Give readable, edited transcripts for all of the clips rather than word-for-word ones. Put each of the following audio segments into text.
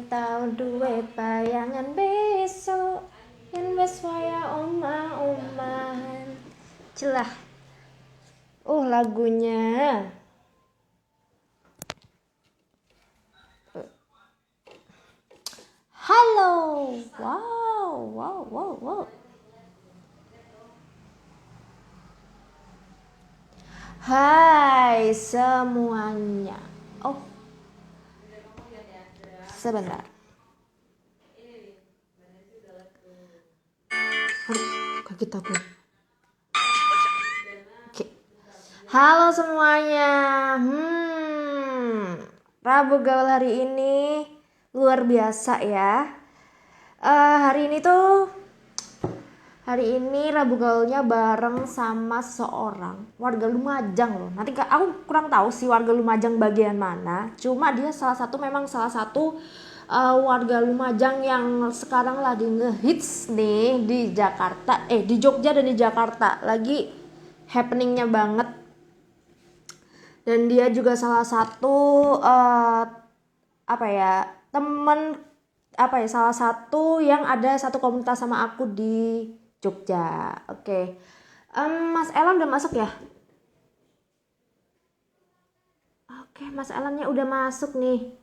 tau duwe bayangan besok yen wis waya omah-omahan. Celah. Lagunya. Halo. Wow, wow, wow, wow. Hai semuanya. Sebentar. Kaget aku. Oke. Halo semuanya. Rabu gaul hari ini luar biasa ya. Hari ini Rabu gaulnya bareng sama seorang warga Lumajang loh. Nanti aku kurang tahu sih warga Lumajang bagian mana. Cuma dia salah satu warga Lumajang yang sekarang lagi ngehits nih di Jakarta, di Jogja dan di Jakarta. Lagi happeningnya banget. Dan dia juga salah satu salah satu yang ada satu komunitas sama aku di Jogja. Oke. Mas Elan udah masuk ya? Oke, Mas Elannya udah masuk nih.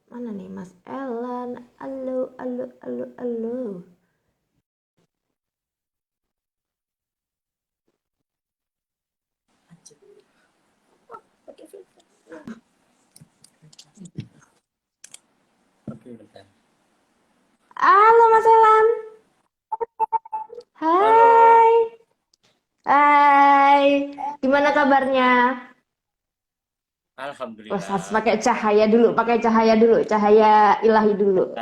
Mana nih Mas Elan? Halo, halo, halo, halo. Halo Mas Elan. Hai. Hai. Gimana kabarnya? Harus Alhamdulillah. pakai cahaya ilahi dulu.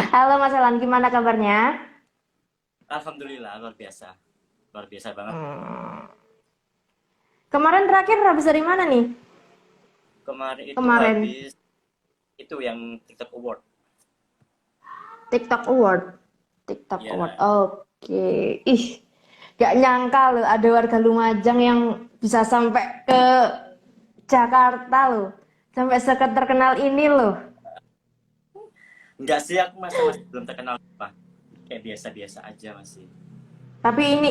Halo Mas Elan, gimana kabarnya? Alhamdulillah luar biasa banget. Kemarin terakhir habis dari mana nih? Kemarin itu Kemarin habis itu yang TikTok Award. TikTok Award. TikTok Award. Ya, Oke. Ih, gak nyangka loh ada warga Lumajang yang bisa sampai ke Jakarta loh. Sampai terkenal ini loh. enggak sih, aku masih belum terkenal apa. Kayak biasa-biasa aja masih. Tapi ini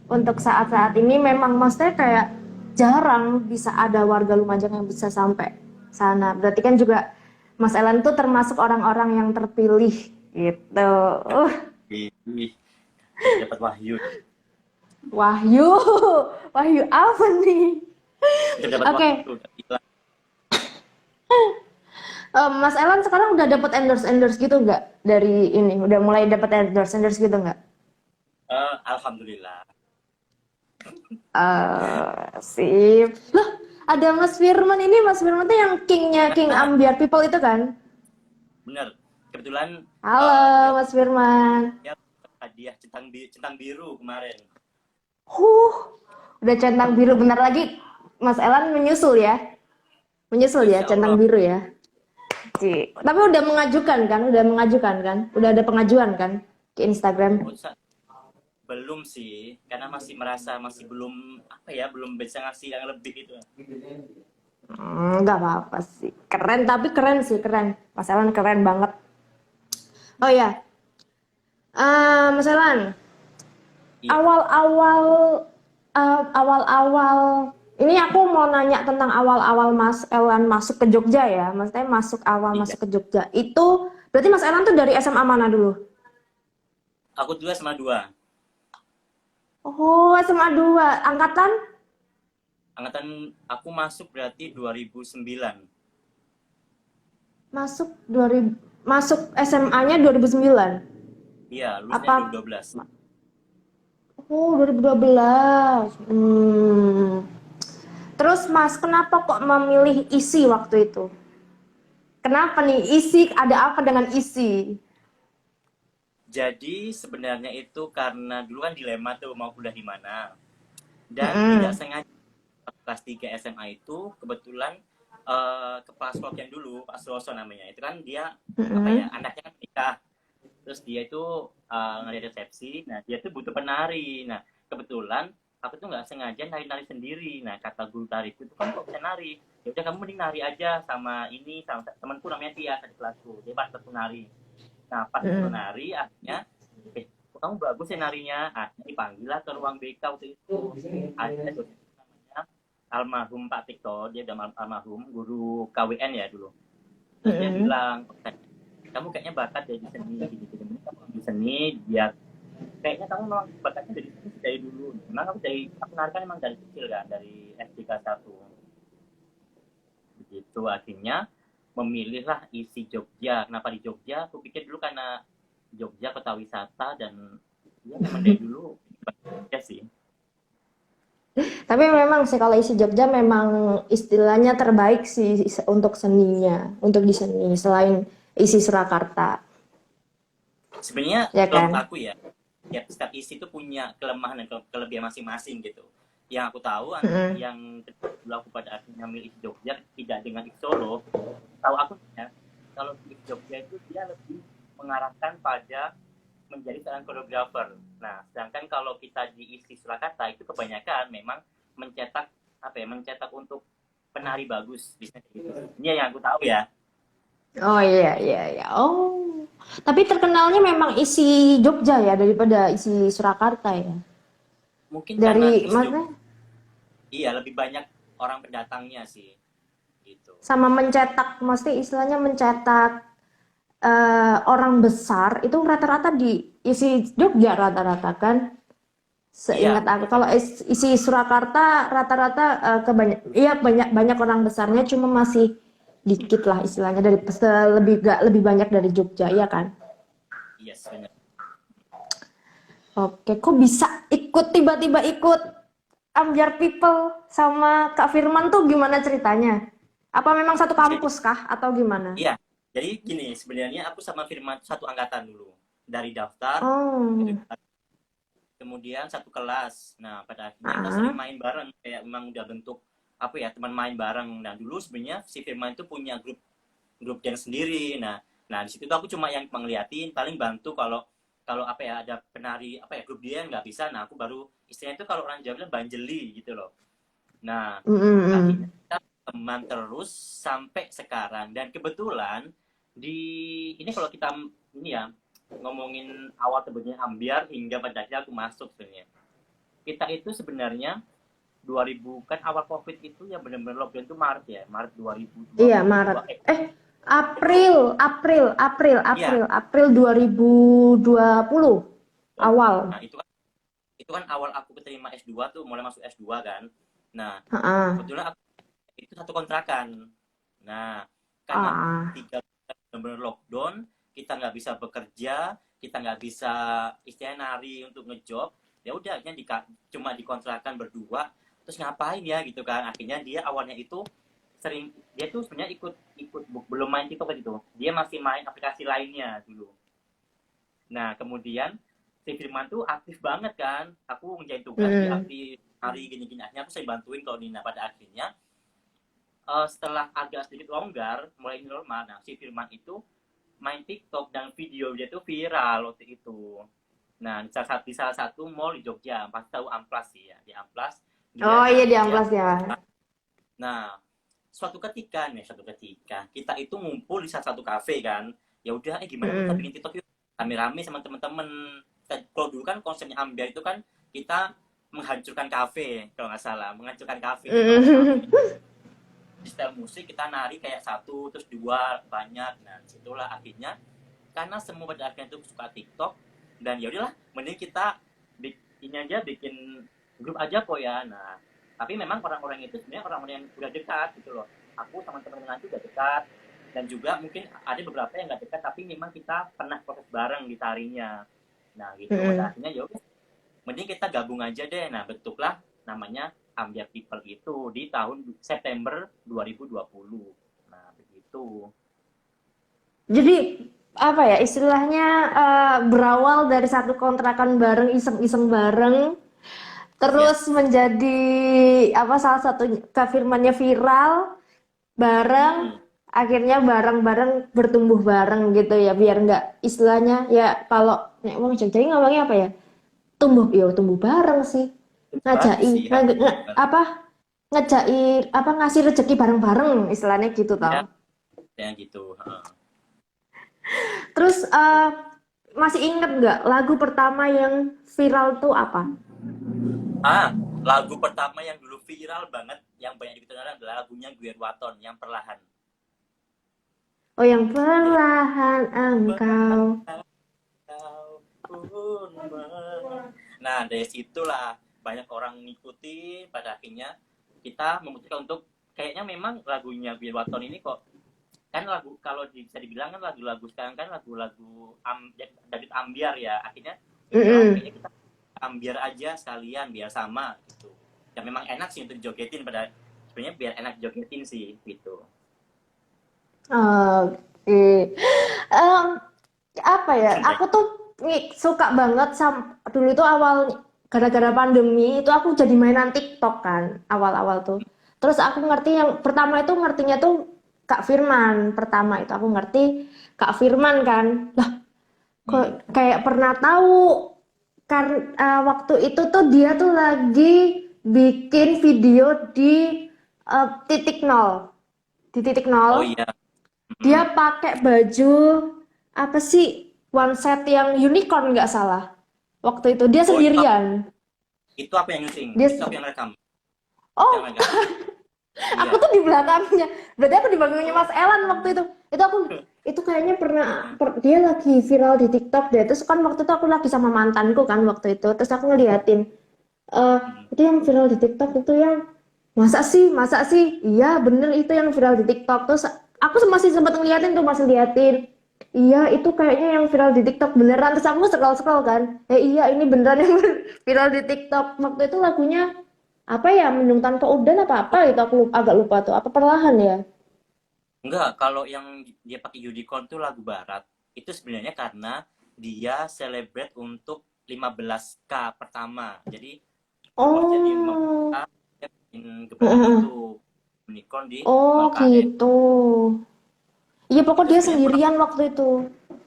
untuk saat-saat ini memang maksudnya kayak jarang bisa ada warga Lumajang yang bisa sampai sana. Berarti kan juga Mas Elan tuh termasuk orang-orang yang terpilih gitu. Ih, dapat wahyu. Wahyu, Wahyu apa nih? Itu dapat Oke, wahyu. Gila. Mas Elan sekarang udah dapat endorse gitu nggak dari ini? Udah mulai dapat endorse gitu nggak? Alhamdulillah. Sip. Loh, ada Mas Firman ini. Mas Firman tuh yang kingnya King Ambiar People itu kan? Bener. Kebetulan Halo dia Mas Firman. dia hadiah centang biru kemarin. Huh, udah centang biru bentar lagi. Mas Elan menyusul ya? Menyusul ya Insya centang Allah. biru ya? Tapi udah mengajukan kan? Udah mengajukan kan? Udah ada pengajuan kan ke Instagram? Belum sih, karena masih merasa masih belum belum bisa ngasih yang lebih itu. Nggak apa-apa sih. Keren, tapi keren sih, keren. Mas Elan keren banget. Oh ya, Mas Elan, Iya. awal-awal awal-awal ini aku mau nanya tentang awal-awal Mas Elan masuk ke Jogja ya. Maksudnya Iya. masuk ke Jogja. Itu berarti Mas Elan tuh dari SMA mana dulu? Aku dua sama dua. Oh, SMA 2. Angkatan? Angkatan aku masuk berarti 2009. Masuk 2000, masuk SMA-nya 2009. Iya, lulusnya Apa? 2012. Oh, 2012. Terus Mas, kenapa kok memilih isi waktu itu? Kenapa nih isi? Ada apa dengan isi? Jadi sebenarnya itu karena dulu kan dilema tuh mau kuliah di mana. Dan tidak Mm-mm. sengaja kelas 3 SMA itu kebetulan kepala sekolah yang dulu Pak Suroso namanya. Itu kan dia Mm-mm. anaknya kan nikah. Terus dia itu ngadain resepsi. Nah, dia tuh butuh penari. Nah, kebetulan aku tuh nggak sengaja nari-nari sendiri. Nah kata guru tariku itu, kamu kok bisa nari, ya udah kamu mending nari aja sama ini, sama temanku namanya Tia di kelasku, dia pas aku nari. Nah pas aku Mm-mm. nari akhirnya, kok kamu bagus ya narinya, akhirnya dipanggil lah ke ruang BK waktu itu. Ada dosen namanya almarhum Pak Tikto, dia udah almarhum, guru KWN ya dulu. Terus dia Mm-mm. bilang, kamu kayaknya bakat dari seni gini-gini, kamu ambil seni biar, kayaknya kamu memang bakatnya dari sini dari dulu. Memang aku nari kan memang dari kecil kan, dari SD kelas 1. Begitu akhirnya memilihlah isi Jogja. Kenapa di Jogja? Aku pikir dulu karena Jogja kota wisata dan ya memang dari dulu ya sih. Tapi memang sih kalau isi Jogja memang istilahnya terbaik sih untuk seninya, untuk di seni selain isi Surakarta, Sebenarnya ya kalau kan? menurut aku ya, ya setiap isi itu punya kelemahan dan kelebihan masing-masing gitu. Yang aku tahu, Mm-mm. yang dulu aku pada akhirnya milih isi Jogja tidak dengan isi Solo. Tahu aku ya, kalau isi Jogja itu dia lebih mengarahkan pada menjadi seorang koreografer. Nah, sedangkan kalau kita diisi Surakarta itu kebanyakan memang mencetak apa ya, mencetak untuk penari bagus di sini gitu. Ini yang aku tahu ya. Oh iya iya iya. Oh. Tapi terkenalnya memang isi Jogja ya daripada isi Surakarta ya. Mungkin karena Dari isi Jogja, maksudnya iya lebih banyak orang pendatangnya sih gitu. sama mencetak, mesti istilahnya mencetak orang besar itu rata-rata di isi Jogja rata-rata kan. Seingat Iya, aku kalau isi Surakarta rata-rata iya banyak banyak orang besarnya cuma masih dikit lah istilahnya dari lebih gak lebih banyak dari Jogja ya kan. iya yes, benar. Oke, kok bisa tiba-tiba ikut Ambyar People sama Kak Firman tuh gimana ceritanya? Apa memang satu Jadi kampus kah atau gimana? iya, jadi gini sebenarnya aku sama Firman satu angkatan dulu. Dari daftar itu, Oh, kemudian satu kelas. Nah, pada akhirnya kita sering ah, main bareng, kayak memang udah bentuk apa ya, teman main bareng. Nah, dulu sebenarnya si Firman itu punya grup grup dance sendiri. Nah, di situ tuh aku cuma yang ngeliatin, paling bantu kalau kalau apa ya, ada penari apa ya, grup dia nggak bisa. Nah, aku baru istilahnya itu kalau orang Jawa bilang banjeli gitu loh. Nah, mm, mm, akhirnya mm. kita teman terus sampai sekarang, dan kebetulan di ini kalau kita ini ya ngomongin awal sebenarnya ambiar hingga pada akhirnya aku masuk sebenarnya. Kita itu sebenarnya 2000 kan awal Covid itu ya benar-benar lockdown itu Maret ya, Maret Iya, Maret. 2022 April, April, April, iya. April, April 2020 awal. Nah, itu kan awal aku keterima S2 tuh, mulai masuk S2 kan. Nah, Heeh. kebetulan aku itu satu kontrakan. Nah, karena Ah, 3 bulan benar-benar lockdown, kita nggak bisa bekerja, kita nggak bisa istilahnya nari untuk ngejob, ya udah akhirnya cuma dikontrakan berdua, terus ngapain ya gitu kan. Akhirnya dia awalnya itu sering, dia tuh sebenarnya ikut ikut belum main TikTok gitu, dia masih main aplikasi lainnya dulu. Nah, kemudian si Firman tuh aktif banget kan, aku ngerjain tugas di mm, aktif hari gini-gini, akhirnya aku saya bantuin kalau Nina. Pada akhirnya setelah agak sedikit longgar, mulai normal, nah si Firman itu main TikTok dan video dia tuh viral waktu itu. Nah, di salah satu mall di Jogja, pasti tahu Amplas sih ya, di Amplas dia oh iya di ngajak. Amplas ya. Nah, suatu ketika kita itu ngumpul di salah satu kafe kan, ya udah gimana kita Mm, bikin TikTok yuk, rame-rame sama temen-temen. Kalau dulu kan konsepnya Ambiar itu kan kita menghancurkan kafe, kalau nggak salah, menghancurkan kafe, jadi rame-rame mm. di style musik kita nari kayak satu terus dua banyak. Nah situlah akhirnya, karena semua pada akhirnya itu suka TikTok, dan ya udahlah mending kita bikin aja, bikin grup aja kok ya. Nah tapi memang orang-orang itu sebenarnya orang-orang yang udah dekat gitu loh, aku sama teman-teman itu udah dekat, dan juga mungkin ada beberapa yang nggak dekat tapi memang kita pernah proses bareng di tarinya. Nah gitu pada Mm. akhirnya ya udah mending kita gabung aja deh. Nah bentuklah namanya Ambiar People itu di tahun September 2020. Nah begitu. Jadi apa ya istilahnya berawal dari satu kontrakan bareng iseng-iseng bareng Ya, terus menjadi apa salah satu kafirmannya viral bareng mm-mm. akhirnya bareng-bareng bertumbuh bareng gitu ya biar nggak istilahnya ya kalau nek wong Jogja ngomongnya apa ya tumbuh ya tumbuh bareng sih bagus ngajai sih apa ngejai apa ngasih rezeki bareng-bareng istilahnya gitu ya tau. kayak gitu. Heeh. Terus masih inget nggak lagu pertama yang viral tuh apa? Lagu pertama yang dulu viral banget yang banyak dikenal adalah lagunya Gwen Waton yang Perlahan. Oh yang Yang perlahan engkau. kau pun nah dari situlah banyak orang ngikuti, pada akhirnya kita memutuskan untuk kayaknya memang lagunya Bill Watton ini kok kan lagu kalau bisa dibilang kan lagu-lagu sekarang kan lagu-lagu David Ambyar ya, akhirnya ya udahlah Mm-mm. kayaknya kita ambiar aja sekalian biar sama gitu, ya memang enak sih untuk jogetin, pada sebenarnya biar enak jogetin sih gitu. Oke. Em, apa ya? Aku tuh suka banget dulu tuh awal gara-gara pandemi itu aku jadi mainan TikTok kan awal-awal tuh. Terus aku ngerti yang pertama itu ngertinya tuh Kak Firman. Pertama itu aku ngerti Kak Firman kan. Lah, Hmm. kok kayak pernah tahu kan waktu itu tuh dia tuh lagi bikin video di titik nol. Di titik Oh nol iya. dia Hmm. pakai baju apa sih one set yang unicorn nggak salah. Waktu itu dia Oh sendirian. itu apa yang nyuting, Dia itu apa yang rekam, itu yang oh rekam. aku Iya. tuh di belakangnya. Berarti aku di belakangnya Oh. Mas Elan waktu itu. Itu aku itu kayaknya dia lagi viral di TikTok deh. Terus kan waktu itu aku lagi sama mantanku kan waktu itu. Terus aku ngeliatin eh Hmm. itu yang viral di TikTok itu yang masa sih iya bener itu yang viral di TikTok. Terus aku masih sempat ngeliatin tuh masih liatin iya itu kayaknya yang viral di TikTok beneran. Terus aku scroll scroll kan iya ini beneran yang viral di TikTok. Waktu itu lagunya apa ya Mendung Tanpa Udan apa apa itu aku agak lupa tuh apa perlahan ya. Enggak, kalau yang dia pakai unicorn tuh lagu barat. Itu sebenarnya karena dia celebrate untuk 15K pertama. Jadi umurnya di 15K, Oh. dia bikin gebrakan itu unicorn di Oh 0KM. gitu. Iya pokok Itu dia sebenarnya pulang, sendirian waktu itu.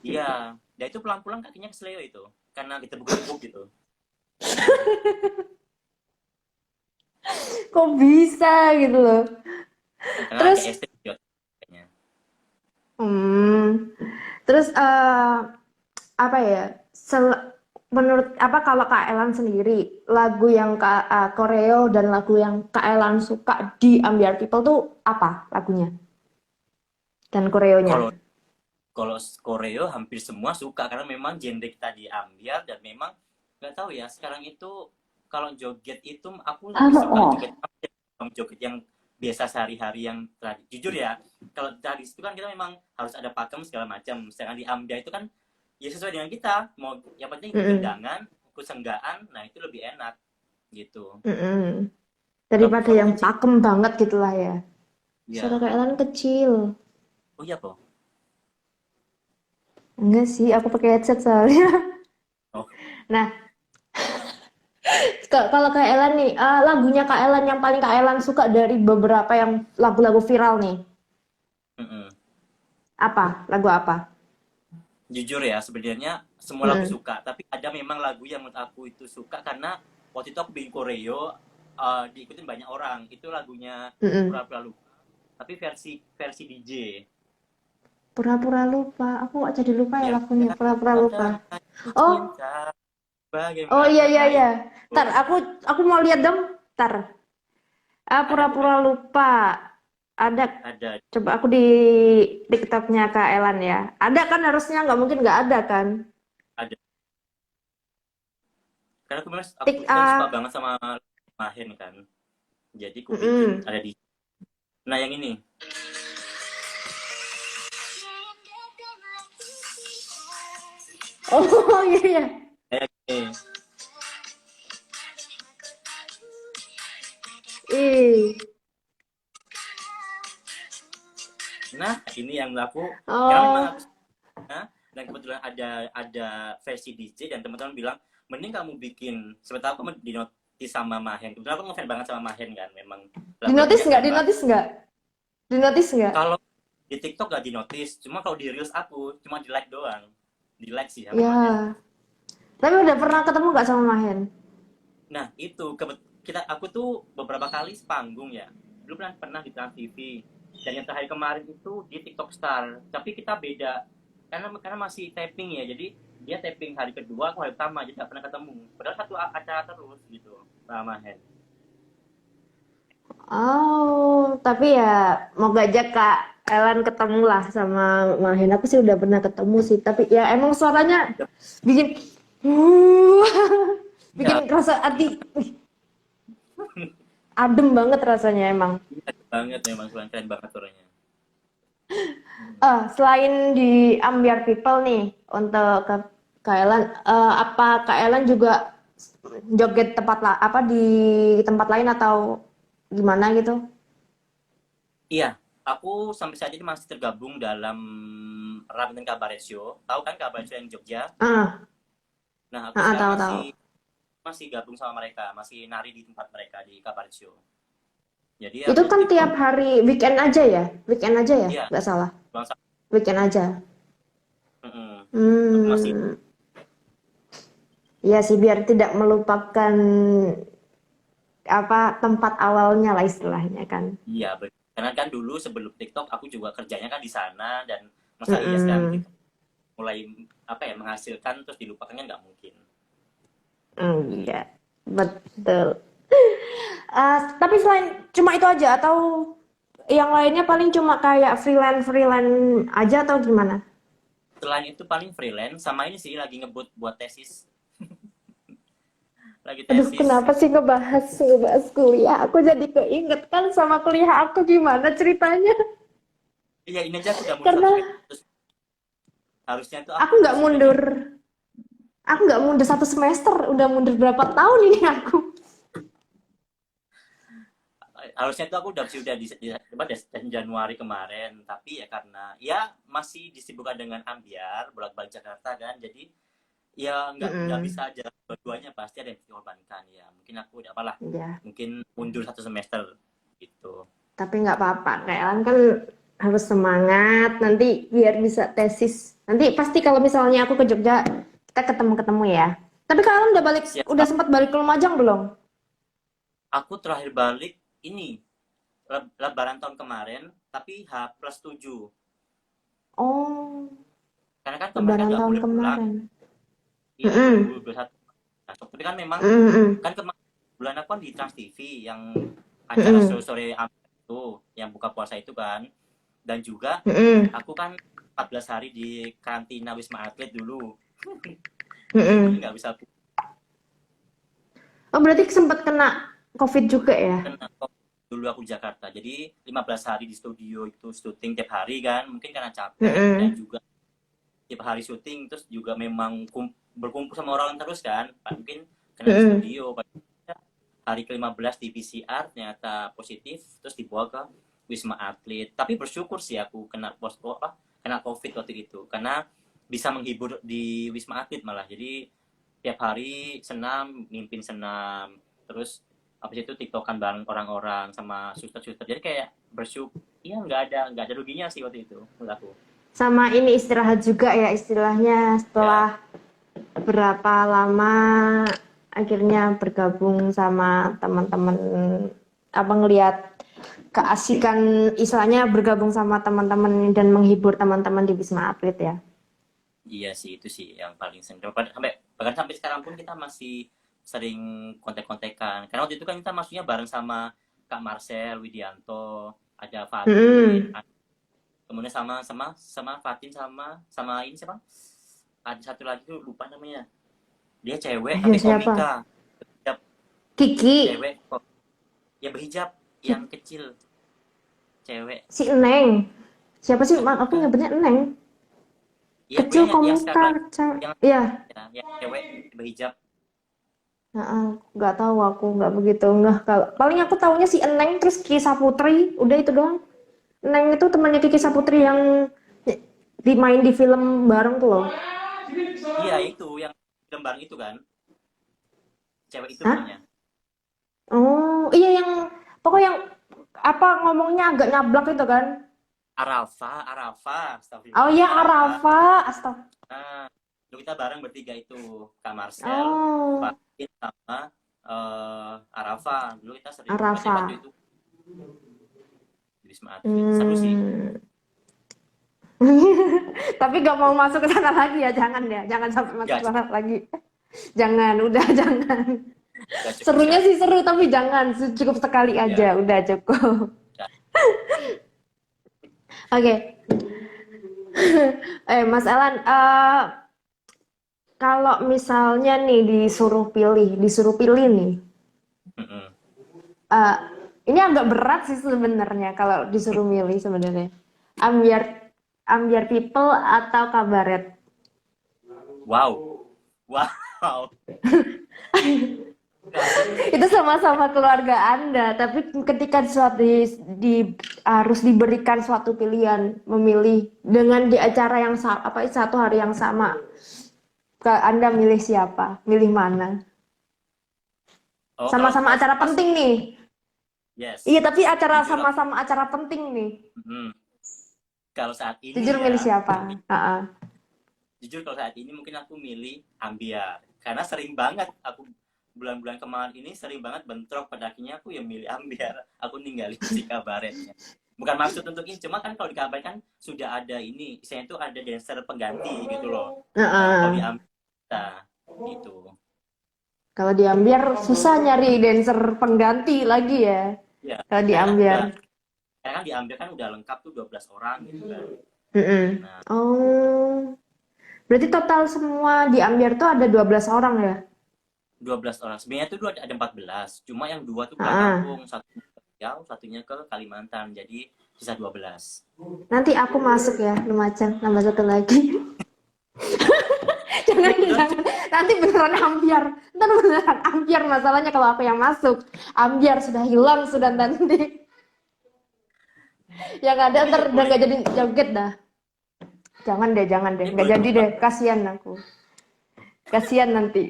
iya. Dia itu pulang-pulang kakinya kesleo itu. Karena kita gebuk gitu. Kok bisa gitu loh. Karena lagi Terus SD juga kayaknya. hmm, terus apa ya? Menurut apa kalau Kak Elan sendiri lagu yang Koreo dan lagu yang Kak Elan suka di Ambiar People tuh apa lagunya dan koreonya? Kalau kalau koreo hampir semua suka karena memang genre kita diambil, dan memang nggak tahu ya sekarang itu kalau joget itu aku lebih suka joget Oh. joget yang biasa sehari-hari yang jujur ya, kalau tradisi itu kan kita memang harus ada pakem segala macam, sedangkan di Amda itu kan ya sesuai dengan kita mau, yang penting ikut Mm-mm. gendangan ikut senggaan, nah itu lebih enak gitu. Mm-mm. Kalau Daripada kamu yang kan sih pakem banget gitulah ya. Suara ya. Kak Elan kecil. Oh iya po. Enggak sih, aku pakai headset soalnya. Oh. Nah, kalau Kak Elan nih, lagunya Kak Elan yang paling Kak Elan suka dari beberapa yang lagu-lagu viral nih, Mm-mm. apa? Lagu apa? Jujur ya sebenarnya semua lagu Mm-mm. suka, tapi ada memang lagu yang menurut aku itu suka karena waktu itu aku bikin koreo, diikutin banyak orang, itu lagunya Mm-mm. pura-pura lupa tapi versi versi DJ Pura-pura lupa. Aku kok jadi lupa ya yang lagunya. Pura-pura lupa. Oh, cinta oh iya bagaimana iya iya. itu. Tar, aku mau lihat dong. Tar. Ada tuh Pura-pura lupa. Ada. ada Coba aku di TikToknya Kak Elan ya. Ada kan harusnya nggak mungkin nggak ada kan? ada karena aku Tik kan suka banget sama Mahen kan, jadi aku bikin mm-mm. ada di, nah yang ini. Oh iya iya. Eh, Ih. nah ini yang aku karena memang aku Oh. suka, dan kebetulan ada versi DJ dan teman-teman bilang mending kamu bikin, sementara aku di notis sama Mahen, kebetulan aku ngefans banget sama Mahen kan, memang Dinotis lagu-lagunya nggak? keren banget. Dinotis nggak? Dinotis nggak? Kalau di TikTok gak di notice, cuma kalau di reels aku cuma di like doang, di like sih sama Mahen. Ya. Tapi udah pernah ketemu nggak sama Mahen? Nah, itu aku tuh beberapa kali sepanggung ya. Dulu pernah di Trans TV. Dan yang terakhir kemarin itu di TikTok Star. Tapi kita beda karena masih taping ya. Jadi dia taping hari kedua, aku hari pertama, jadi nggak pernah ketemu. Padahal satu acara terus gitu, sama Hen. Oh, tapi ya mau aja Kak Ellen ketemu lah sama Mahen. Aku sih udah pernah ketemu sih, tapi ya emang suaranya bikin Iya, bikin rasa hati adem banget rasanya emang. iya banget memang keren banget suaranya. Selain di Ambiar People nih untuk ke Kak Ellen, apa Kak Ellen juga joget apa di tempat lain atau gimana gitu? Iya, aku sampai saat ini masih tergabung dalam Ramedan Kabaret Show. Tahu kan Kabaret Show yang Jogja? Ah, Nah, aku sekarang tahu masih tahu. masih gabung sama mereka, masih nari di tempat mereka di Kabaret Show. Jadi Itu aku kan ikut, tiap hari weekend aja ya? Weekend aja ya? iya, Nggak salah. bangsa. Weekend aja. Mm-mm. Aku masih, Hmm, ya sih biar tidak melupakan apa tempat awalnya lah istilahnya kan. iya, karena kan dulu sebelum TikTok aku juga kerjanya kan di sana dan masa iya sekarang Mm-mm. kita mulai apa ya menghasilkan terus dilupakannya nggak mungkin. Iya, betul. Tapi selain cuma itu aja atau yang lainnya paling cuma kayak freelance freelance aja atau gimana? Selain itu paling freelance sama ini sih lagi ngebut buat tesis, lagi Aduh, tesis. kenapa sih ngebahas kuliah? Aku jadi keinget kan sama kuliah aku gimana ceritanya? Iya ini aja aku udah mundur satu Karena semester. Harusnya tuh aku aku nggak wisudanya mundur, aku nggak mundur 1 semester, udah mundur berapa tahun ini aku? harusnya tuh aku udah sudah di Januari kemarin tapi ya karena ya masih disibukkan dengan ambiar bolak-balik Jakarta kan jadi ya nggak Mm-mm. bisa aja dua-duanya pasti ada yang dikorbankan ya mungkin aku udah apalah Ya, mungkin mundur 1 semester gitu. tapi nggak apa-apa. Kayak Elan kan harus semangat nanti biar bisa tesis. Nanti pasti kalau misalnya aku ke Jogja, kita ketemu-ketemu ya. Tapi kalian udah balik, Ya udah sempat balik ke Lumajang belum? aku terakhir balik ini lebaran tahun kemarin tapi H+7 Oh, karena kan kemarin kan Lebaran nggak tahun boleh pulang. kemarin. Iya Mm-mm. 2021. Nah, tapi kan memang Mm-mm. kan kemarin bulan aku kan di Trans TV yang acara Mm-mm. sore-sore itu yang buka puasa itu kan dan juga Mm-mm. aku kan 14 hari di karantina Wisma Atlet dulu jadi Mm-mm. nggak bisa Oh, berarti sempat kena COVID juga ya? kena dulu aku di Jakarta jadi 15 hari di studio itu syuting tiap hari kan mungkin karena capek dan Mm-mm. juga tiap hari syuting terus juga memang berkumpul sama orang terus kan mungkin kena di Mm-mm. studio hari ke-15 di PCR ternyata positif terus dibawa ke Wisma Atlet tapi bersyukur sih aku kena COVID waktu itu karena bisa menghibur di Wisma Atlet malah jadi tiap hari senam mimpin senam terus habis itu tiktokan bareng orang-orang sama suster-suster jadi kayak bersyukur iya nggak ada ruginya sih waktu itu menurut aku Sama ini istirahat juga ya istilahnya ya setelah berapa lama akhirnya bergabung sama teman-teman apa ngelihat keasikan istilahnya bergabung sama teman-teman dan menghibur teman-teman di Wisma Atlet ya. iya sih itu sih yang paling sering sampai bahkan sampai sekarang pun kita masih sering kontek-kontekan karena waktu itu kan kita masuknya bareng sama Kak Marcel Widianto ada Fatin Mm-mm. kemudian sama Fatin sama ini siapa ada satu lagi tuh lupa namanya dia cewek Ya tapi siapa? komika berhijab Kiki, cewek kok ya berhijab yang kecil cewek si Eneng. Siapa sih? Aku bukan nyebutnya Eneng. iya Kecil pokoknya yang sekarang komika, lagi yang Iya. yang cewek berhijab. Heeh, nggak tahu aku nggak begitu nggak kalau paling aku taunya si Eneng terus Ki Saputri udah itu doang. Eneng itu temannya Kiki Saputri yang dimain di film bareng tuh loh. Iya itu yang gambar itu kan cewek itu Hah? pokoknya Oh iya yang pokoknya yang apa ngomongnya agak nyablak itu kan. Arafa Oh astagfirullah iya Arafa Arafa, astaga. nah dulu kita bareng bertiga itu Kak Marcel Oh, Fatin sama Arafa. Dulu kita sering berarti Arafa. waktu itu di Wisma Atlet. Seru sih. Hmm. Tapi gak mau masuk ke sana lagi ya, jangan sampai masuk Ya, ke sana lagi. Jangan, udah jangan. udah cukup Serunya sekali. sih seru, tapi jangan, cukup sekali Ya, aja, udah cukup. ya. Oke, Mas Elan, kalau misalnya nih disuruh pilih nih, Mm-mm. eh, ini agak berat sih sebenarnya kalau disuruh milih sebenarnya. Ambiar, Ambiar People atau Kabaret? Wow. Wow. Itu sama-sama keluarga Anda, tapi ketika harus diberikan suatu pilihan memilih dengan di acara yang satu hari yang sama, Anda milih siapa? Milih mana? Oh, kalau Sama-sama acara pas penting nih. Iya, yes. tapi Jujur aku, sama-sama acara penting nih. mm, kalau saat Jujur ini milih ya, siapa? jujur kalau saat ini mungkin aku milih Ambiar. Karena sering banget aku bulan-bulan kemarin ini sering banget bentrok, pada akhirnya aku yang milih Ambiar. Aku ninggalin si Kabaretnya. Bukan maksud untuk ini, cuma kan kalau di Kabaret kan sudah ada ini, saya itu ada dancer pengganti gitu loh. Nah, kalau di Heeh. Ambiar kita gitu. Kalau di Ambiar susah nyari dancer pengganti lagi ya. Ya, Kalau di karena kan Ambiar. udah karena kan di Ambiar kan udah lengkap tuh 12 orang gitu kan. Mm-mm. Nah, Oh, berarti total semua di Ambiar tuh ada 12 orang ya? 12 orang. Sebenarnya tuh dulu ada 14. Cuma yang dua tuh pulang Ah, kampung. Satunya ke Riau, satunya ke Kalimantan. Jadi sisa 12. nanti aku masuk ya, Lumajang, nambah satu lagi. Jangan, Iya bener. jangan. Nanti beneran ambiar. Ntar beneran ambiar masalahnya kalau aku yang masuk. Ambiar sudah hilang, sudah nanti. Yang ada Tapi ntar ya udah boleh. nggak jadi joget dah. Jangan deh. Ini Nggak boleh jadi coba. deh. Kasian aku. Kasian nanti.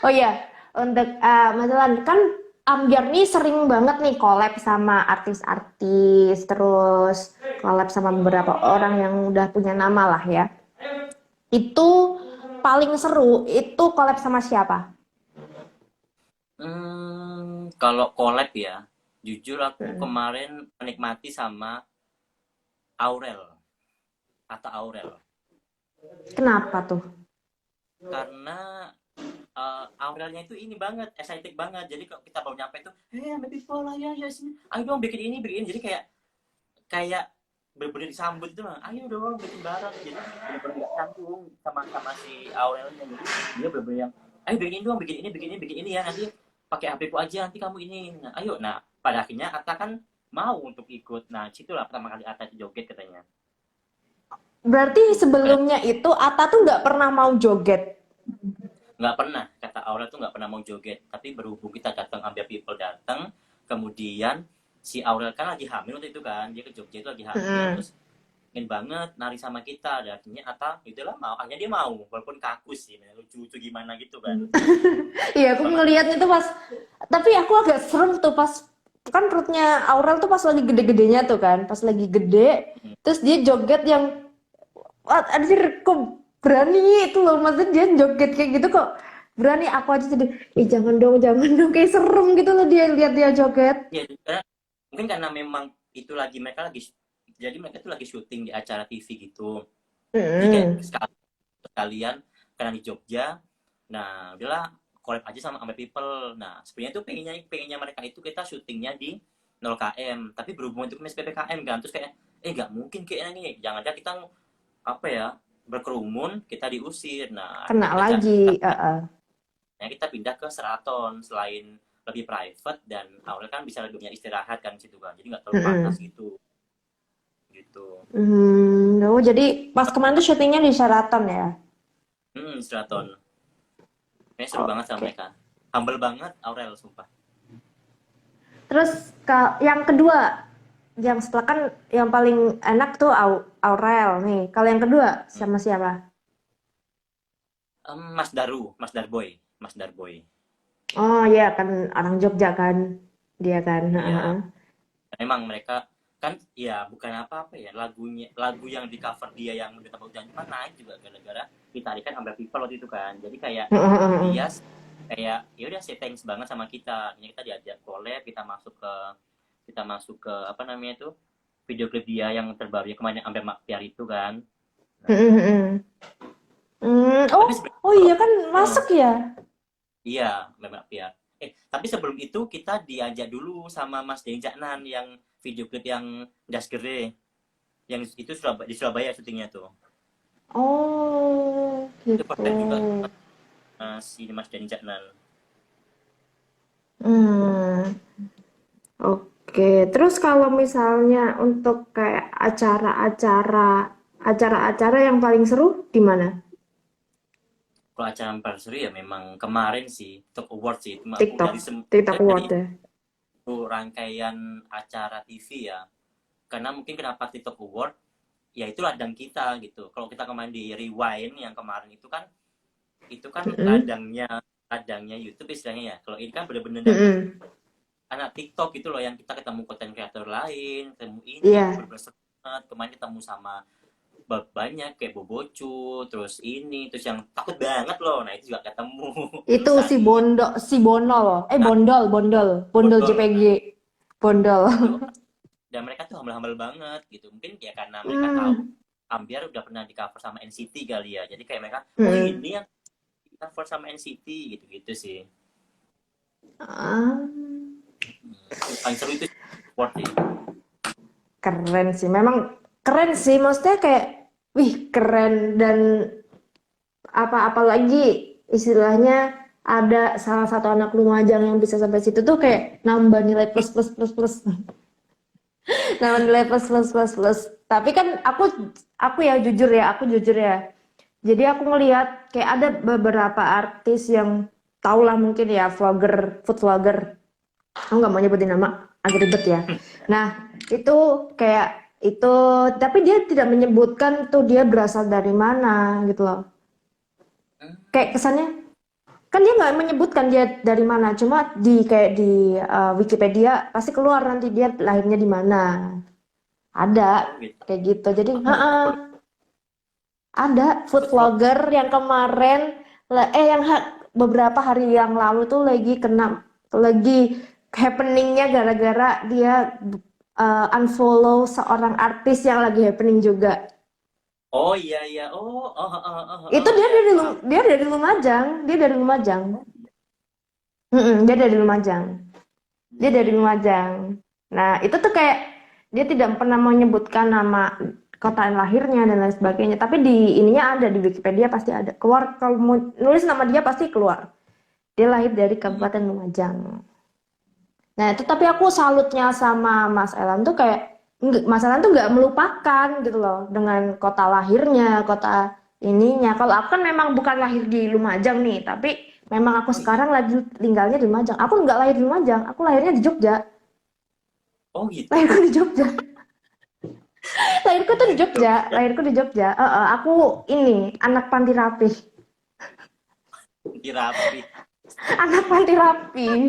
Oh iya, untuk Mas Elan, kan Ambyar nih sering banget nih collab sama artis-artis, terus collab sama beberapa orang yang udah punya nama lah ya. Itu paling seru, itu collab sama siapa? Kalau collab ya, jujur aku Hmm. kemarin menikmati sama Aurel atau Aurel. Kenapa tuh? Karena Aurelnya itu ini banget, excited banget. Jadi kalau kita baru nyampe tuh, hey, people lah ya sini, ayo dong bikin ini. Jadi kayak kayak bener-bener disambut itu lah, ayo dong bikin bareng. Jadi bener-bener nggak canggung sama sama si Aurelnya. Jadi dia bener-bener yang, ayo bikin ini dong, bikin ini ya, nanti pakai HP ku aja, nanti kamu ini. Nah, ayo. Nah, pada akhirnya Atta kan mau untuk ikut. Nah, situlah pertama kali Atta itu joget katanya. Berarti Tuh, karena sebelumnya itu Ata tuh nggak pernah mau joget. nggak pernah, kata Aurel tuh nggak pernah mau joget. Tapi berhubung kita datang, ambil people datang, kemudian si Aurel kan lagi hamil waktu itu kan, dia ke Jogja itu lagi hamil, Hmm. terus ingin banget nari sama kita. Dan akhirnya Atta itulah mau, akhirnya dia mau walaupun kaku sih, lucu-lucu gimana gitu kan. Iya, aku Pertama ngelihatnya tuh pas, tapi aku agak serem tuh pas kan perutnya Aurel tuh pas lagi gede-gedenya tuh kan, pas lagi gede, kali. terus dia joget yang, wah, anjir, kok berani itu loh, maksudnya dia joget kayak gitu kok berani, aku aja jadi, jangan dong, kayak serem gitu loh dia lihat dia joget. Ya, karena mungkin karena memang itu lagi mereka lagi, jadi mereka tuh lagi syuting di acara TV gitu. Jadi kayak Mm-mm. sekalian karena di Jogja, nah udahlah collab aja sama Amber People. Nah sebenarnya tuh pengennya mereka itu kita syutingnya di 0 km, tapi berhubung itu mes PPKM kan, terus kayak nggak mungkin kayaknya nih, jangan ada kita apa ya, berkerumun kita diusir. Nah Kena akhirnya lagi. kita pindah ke Seraton. Selain lebih private dan awalnya kan bisa lebih banyak istirahat kan situ kan, jadi nggak terlalu panas Mm-mm. gitu gitu. Oh, jadi pas kemarin tuh syutingnya di Sheraton ya. Seraton. Kayaknya seru banget sama Oke. mereka. Humble banget Aurel, sumpah. Terus yang kedua, yang setelah kan yang paling enak tuh Aurel nih. Kalau yang kedua Hmm. sama siapa? Mas Darboy. Oh iya kan orang Jogja kan dia kan. Iya, Heeh. memang mereka kan ya bukan apa-apa ya, lagu yang di cover dia yang udah tambah hujan cuma naik juga gara-gara ditarikan sampai people waktu itu kan, jadi kayak dia kayak ya udah say thanks banget sama kita, ini kita diajak collab, kita masuk ke apa namanya itu video klip dia yang terbaru ya kemarin sampai Mak Piar itu kan. Nah, Oh, tapi sebenarnya oh iya kan masuk ya. iya Mbak Pia. Tapi sebelum itu kita diajak dulu sama Mas Denny Jaknan yang video klip yang Das Gere. Yang itu di Surabaya syutingnya tuh. Oh, Itu gitu. keren juga si Mas Denny Jaknan. Hmm, oke. Terus kalau misalnya untuk kayak acara-acara yang paling seru di mana? Kalau acara anniversary ya memang kemarin sih Top Award sih. Itu TikTok, dari TikTok dari Award ya. rangkaian acara TV ya. Karena mungkin kenapa TikTok Award ya itu ladang kita gitu. Kalau kita kemarin di Rewind yang kemarin itu kan Mm-mm. ladangnya YouTube istilahnya ya. Kalau ini kan bener-bener dari Mm-mm. anak TikTok gitu loh, yang kita ketemu konten kreator lain, ketemu ini Iya, bener-bener seru banget. Kemarin ketemu sama banyak kayak Bobocu, terus ini, terus yang takut banget loh. Nah, itu juga ketemu. Terus itu si Sani, Bondo, si Bonol, Sani Bondol Bondol. JPG, Nah, Bondol. itu dan mereka tuh humble-humble banget gitu. Mungkin ya karena mereka tahu Hmm. Ambiar udah pernah di cover sama NCT kali ya. Jadi kayak mereka, oh Mm-mm. ini yang di cover sama NCT gitu-gitu sih. Ah, Paling seru itu sport sih. keren sih, memang keren sih. Maksudnya kayak, wih keren dan apalagi istilahnya ada salah satu anak Lumajang yang bisa sampai situ tuh kayak nambah nilai plus plus plus plus. Nambah nilai plus plus plus plus. Tapi kan aku jujur ya. Jadi aku ngelihat kayak ada beberapa artis yang tau lah mungkin ya vlogger, food vlogger. Aku nggak mau nyebutin nama, agak ribet ya. Nah, itu kayak itu, tapi dia tidak menyebutkan tuh dia berasal dari mana gitu loh. Kayak kesannya kan dia nggak menyebutkan dia dari mana, cuma di kayak di Wikipedia pasti keluar nanti dia lahirnya di mana. Ada Oh gitu. kayak gitu. Jadi, Aku ada food food vlog. vlogger yang kemarin yang beberapa hari yang lalu tuh lagi happeningnya gara-gara dia unfollow seorang artis yang lagi happening juga. Oh iya iya. Itu dia Ya dari paham. dia dari Lumajang, dia dari Lumajang. Dia dari Lumajang. Dia dari Hmm. Lumajang. Nah, itu tuh kayak dia tidak pernah menyebutkan nama kota lahirnya dan lain sebagainya. Tapi di ininya ada di Wikipedia pasti ada. Keluar kalau mau nulis nama dia pasti keluar. Dia lahir dari Hmm. Kabupaten Lumajang. Nah, itu tapi aku salutnya sama Mas Elan tuh kayak Mas Elan tuh nggak melupakan gitu loh dengan kota lahirnya, kota ininya. Kalau aku kan memang bukan lahir di Lumajang nih, tapi memang aku Oh iya. sekarang lagi tinggalnya di Lumajang. Aku nggak lahir di Lumajang, aku lahirnya di Jogja. Oh gitu. Lahirku di Jogja. Lahirku tuh di Jogja. Lahirku di Jogja. Aku ini anak panti rapih. Dirapi. Anak panti rapih.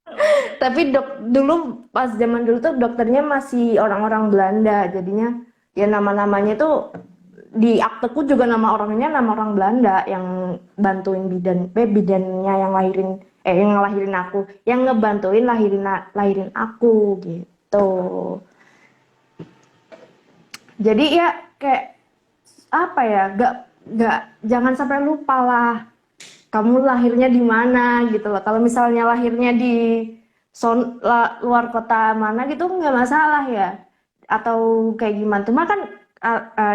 Oh iya. Tapi dulu pas zaman dulu tuh dokternya masih orang-orang Belanda. Jadinya ya nama-namanya tuh di akteku juga nama orangnya nama orang Belanda yang bantuin bidannya yang ngelahirin aku, yang ngebantuin lahirin aku gitu. Jadi ya kayak apa ya, gak jangan sampai lupa lah kamu lahirnya di mana gitu loh. Kalau misalnya lahirnya di luar kota mana gitu nggak masalah ya, atau kayak gimana. Cuma kan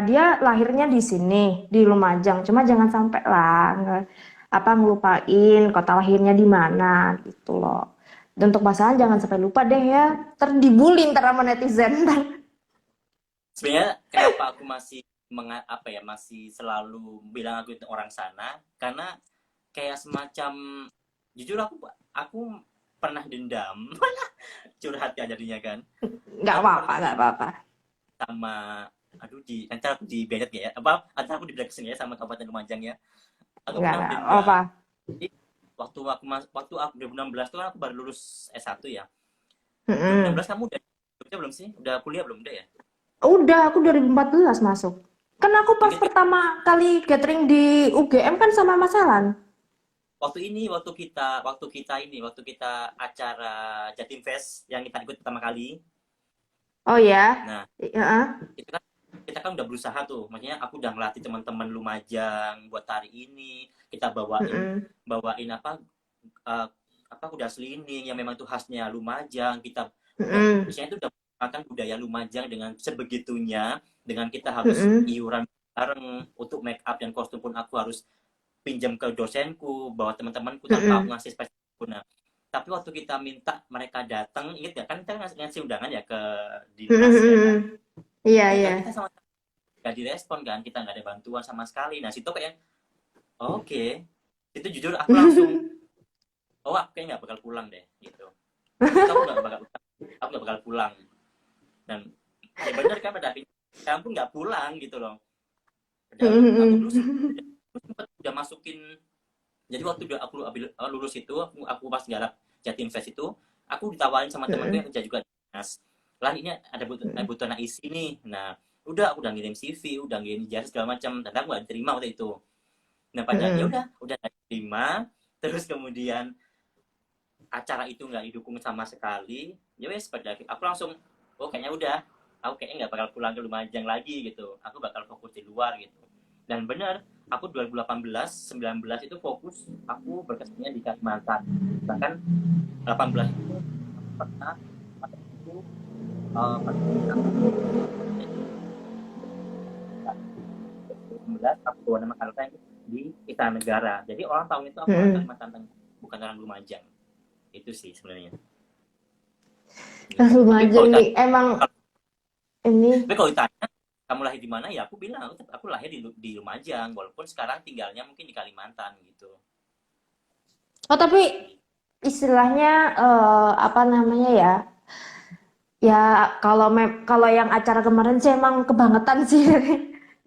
dia lahirnya di sini di Lumajang. Cuma jangan sampai lah ngelupain kota lahirnya di mana gitu loh. Dan untuk pasangan jangan sampai lupa deh ya. Terdibully ntar sama netizen. Sebenarnya kenapa aku masih apa ya, masih selalu bilang aku itu orang sana karena kayak semacam, jujur aku pernah dendam. Curhat ya jadinya kan. Nggak Aku apa-apa, pernah nggak dendam apa-apa. sama, aduh, nanti aku di Bennett ya, apa nanti aku di ya sama Kabupaten Lumajang ya. Aku pernah Nggak dendam. apa. Jadi waktu aku 2016 tuh kan aku baru lulus S1 ya. Mm-mm. 2016 kamu udah di Udah belum sih? Udah kuliah belum udah ya? Udah, aku 2014 masuk. Kan aku pas Ingat pertama kali gathering di UGM kan sama Mas Alan. waktu kita acara Jatim Fest yang kita ikut pertama kali. Oh ya? Nah, Iya. itu kan kita kan udah berusaha tuh. Maksudnya aku udah ngelatih teman-teman Lumajang buat tari ini. Kita bawain Mm-mm. bawain eh, apa kuda selining yang memang itu khasnya Lumajang. Kita udah Mm-mm. misalnya itu udah makan budaya Lumajang dengan sebegitunya, dengan kita harus Mm-mm. iuran bareng untuk make up dan kostum pun aku harus pinjam ke dosenku, bawa teman-temanku tanpa aku Mm-mm. ngasih spesifikku. Nah, tapi waktu kita minta mereka datang, ingat ya kan kita ngasih undangan ya ke dinas ya kan. Mm-mm. Iya, iya. Enggak, kita sama nggak direspon kan, kita nggak ada bantuan sama sekali. Nah, situ kayak oke. Itu jujur aku langsung, oh aku kayak nggak bakal pulang deh gitu. Itu aku nggak bakal pulang. Dan ya benar kan pada akhirnya kamu pun nggak pulang gitu loh. Padahal aku dulu Mm-mm. sempet udah masukin. Jadi waktu aku lulus itu, aku pas garap Jatim Fest itu, aku ditawarin sama temanku yang Mm-mm. kerja juga di dinas. Lah ini ada butuh anak isi nih. Nah, udah aku udah ngirim CV, udah ngirim ijazah segala macam, dan aku nggak diterima waktu itu. Nah, pada ya Mm-mm. udah nggak diterima, terus kemudian acara itu nggak didukung sama sekali. Ya wes pada akhirnya aku langsung, oh kayaknya udah, aku kayaknya nggak bakal pulang ke Lumajang lagi gitu. Aku bakal fokus di luar gitu. Dan benar, aku 2018, 19 itu fokus aku berkesempatan di Kalimantan. Bahkan 18 itu aku pernah pada itu pada 19 aku bawa nama Kalimantan di Istana Negara. Jadi orang tahu itu aku orang Mm-mm. Kalimantan Tengah, bukan orang Lumajang. Itu sih sebenarnya. Nah, Gitu. Tapi Lumajang nih emang ini. kalau ditanya kamu lahir di mana ya aku bilang aku lahir di Lumajang walaupun sekarang tinggalnya mungkin di Kalimantan gitu. Oh tapi istilahnya apa namanya ya? Ya kalau yang acara kemarin sih emang kebangetan sih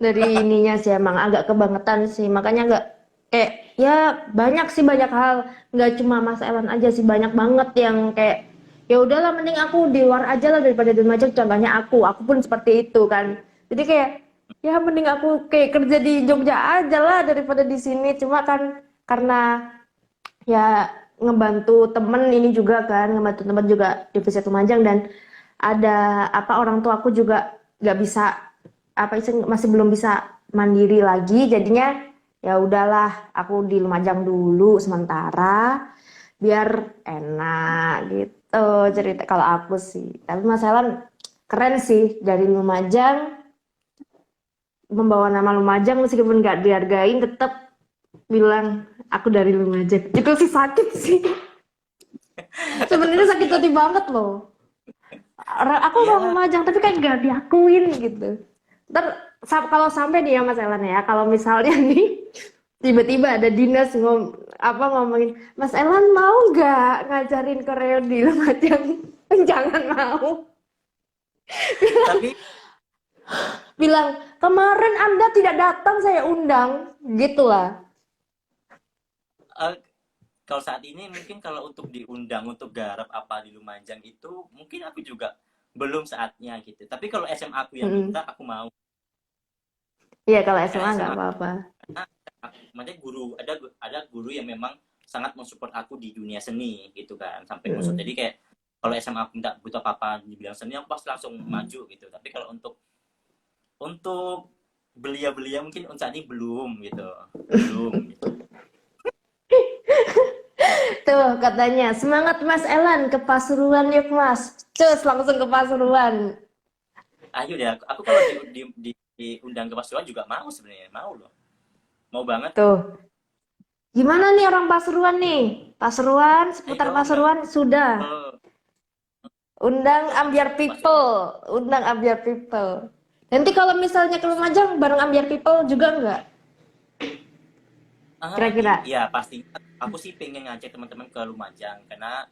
dari ininya sih emang agak kebangetan sih. Makanya nggak kayak ya banyak sih banyak hal nggak cuma Mas Elan aja sih banyak banget yang kayak ya udahlah mending aku di luar aja lah daripada di Lumajang. Contohnya aku pun seperti itu kan. Jadi kayak ya mending aku kayak kerja di Jogja aja lah daripada di sini. Cuma kan karena ya ngebantu temen ini juga kan ngebantu temen juga di Visit Lumajang dan ada apa orang tua aku juga nggak bisa apa itu masih belum bisa mandiri lagi jadinya ya udahlah aku di Lumajang dulu sementara biar enak gitu cerita kalau aku sih tapi Mas Elan keren sih dari Lumajang membawa nama Lumajang meskipun nggak dihargain tetap bilang aku dari Lumajang itu sih sakit sih sebenarnya sakit Gila. hati banget loh aku orang Iya, Lumajang tapi kan gak diakuin gitu ntar kalau sampai nih ya Mas Elan ya kalau misalnya nih tiba-tiba ada dinas ngomongin Mas Elan mau nggak ngajarin koreo di Lumajang jangan mau tapi bilang kemarin Anda tidak datang saya undang gitulah. eh, kalau saat ini mungkin kalau untuk diundang untuk garap apa di Lumajang itu mungkin aku juga belum saatnya gitu. Tapi kalau SMA aku yang minta aku mau. Iya kalau Karena SMA nggak SMA apa-apa. karena maksudnya ada guru yang memang sangat mensupport aku di dunia seni gitu kan sampai maksud jadi Mm-mm. kayak kalau SMA aku minta butuh apa-apa di bidang seni aku pasti langsung maju gitu tapi kalau untuk belia-belia mungkin untuk saat ini belum gitu belum gitu. Tuh katanya semangat Mas Elan ke Pasuruan yuk Mas. Cus langsung ke Pasuruan. Ayo deh aku kalau diundang ke Pasuruan juga mau sebenarnya mau loh mau banget. Tuh. Gimana nih orang Pasuruan nih? Pasuruan, seputar Ayo undang Pasuruan sudah. ke Undang Ambiar Pasuruan. People. Undang Ambiar People. Nanti kalau misalnya ke Lumajang bareng Ambiar People juga enggak? Kira-kira. Ya pasti aku sih pengen ngajak teman-teman ke Lumajang karena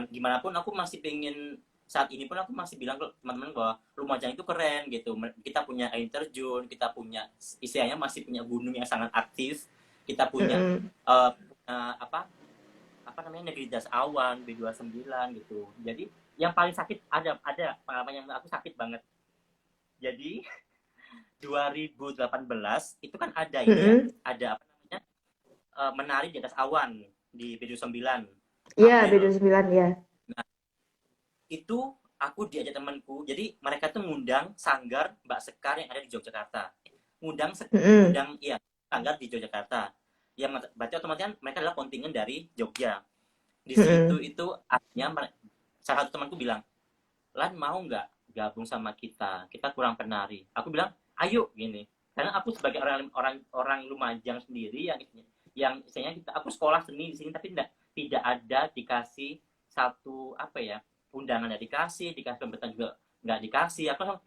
gimana pun aku masih pengen saat ini pun aku masih bilang ke teman-teman bahwa Lumajang itu keren gitu kita punya air terjun kita punya istilahnya masih punya gunung yang sangat aktif kita punya Mm-mm. eh, apa apa namanya Negeri Das Awan B29 gitu. Jadi yang paling sakit ada pengalaman yang aku sakit banget. Jadi 2018 itu kan ada ini ya, Mm-mm. ada apa namanya, menari di atas awan di B29 Iya, April. B29 ya. Nah, itu aku diajak temanku. Jadi mereka tuh ngundang sanggar Mbak Sekar yang ada di Yogyakarta. Mm-mm. Ngundang iya, sanggar di Yogyakarta. Yang berarti otomatis kan mereka adalah kontingen dari Jogja. Di situ Mm-mm. itu akhirnya salah satu temanku bilang, Lan mau nggak gabung sama kita? Kita kurang penari. Aku bilang, ayo gini. Karena aku sebagai orang Lumajang sendiri yang istilahnya aku sekolah seni di sini tapi tidak ada dikasih satu apa ya, undangan nggak dikasih pemberitahuan juga nggak dikasih. Aku langsung,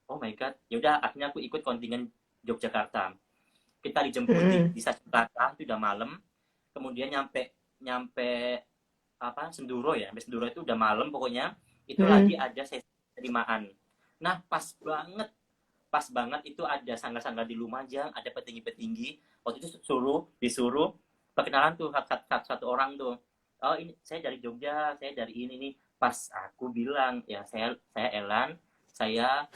oh my god, ya udah akhirnya aku ikut kontingen Yogyakarta. Kita dijemput di Mm-mm. stasiun Tata itu udah malam, kemudian nyampe nyampe apa Senduro ya, sampai Senduro itu udah malam pokoknya. Itu lagi Mm-mm. ada sesi penerimaan. Nah pas banget itu ada sanggar-sanggar di Lumajang, ada petinggi-petinggi. Waktu itu disuruh perkenalan tuh satu orang tuh. Oh ini saya dari Jogja, saya dari ini nih. Pas aku bilang ya saya Elan, saya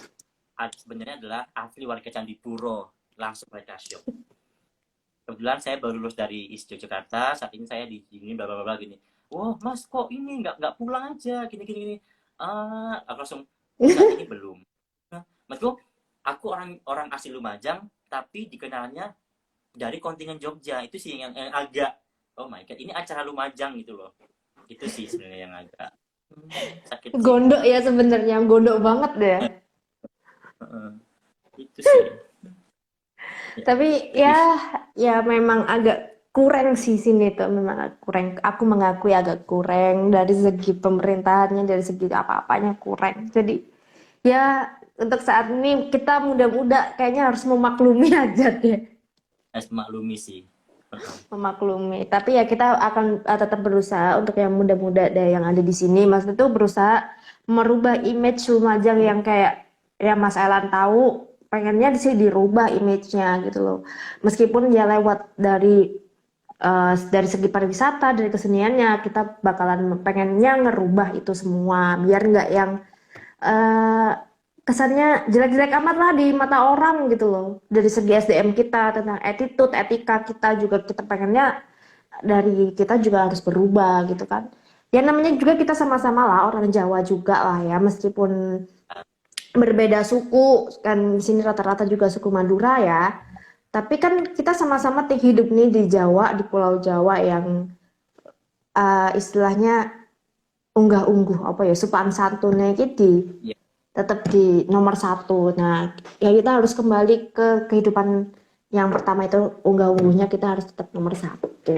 sebenarnya adalah asli warga Candipuro. Langsung mereka syok. Kebetulan saya baru lulus dari ISI Yogyakarta, saat ini saya di sini bla bla bla gini. Oh mas kok ini nggak pulang aja gini gini gini. Aku langsung, enggak ini belum. Nah, maksudku aku orang orang asli Lumajang tapi dikenalnya dari kontingen Jogja, itu sih yang agak oh my god ini acara Lumajang gitu loh. Itu sih sebenarnya yang agak sakit sih. Gondok ya sebenarnya, gondok banget deh. Itu sih ya, Tapi lebih ya memang agak kurang sih sini tuh, memang agak kurang. Aku mengakui agak kurang dari segi pemerintahannya, dari segi apa-apanya kurang. Jadi ya untuk saat ini kita muda-muda kayaknya harus memaklumi aja deh. harus maklumi sih. Memaklumi. Tapi ya kita akan tetap berusaha untuk yang muda-muda deh yang ada di sini. Mas itu berusaha merubah image Lumajang yang kayak ya Mas Elan tahu pengennya sih dirubah image-nya gitu loh. Meskipun ya lewat dari segi pariwisata, dari keseniannya kita bakalan pengennya ngerubah itu semua biar nggak yang eh, kesannya jelek-jelek amat lah di mata orang gitu loh. Dari segi SDM kita tentang attitude, etika kita juga kita pengennya dari kita juga harus berubah gitu kan. Ya namanya juga kita sama-sama lah orang Jawa juga lah ya meskipun berbeda suku kan di sini rata-rata juga suku Madura ya. Tapi kan kita sama-sama hidup nih di Jawa, di Pulau Jawa yang istilahnya unggah-ungguh apa ya sopan santunnya gitu Ya, tetap di nomor satu. Nah, ya kita harus kembali ke kehidupan yang pertama itu unggah-ungguhnya kita harus tetap nomor satu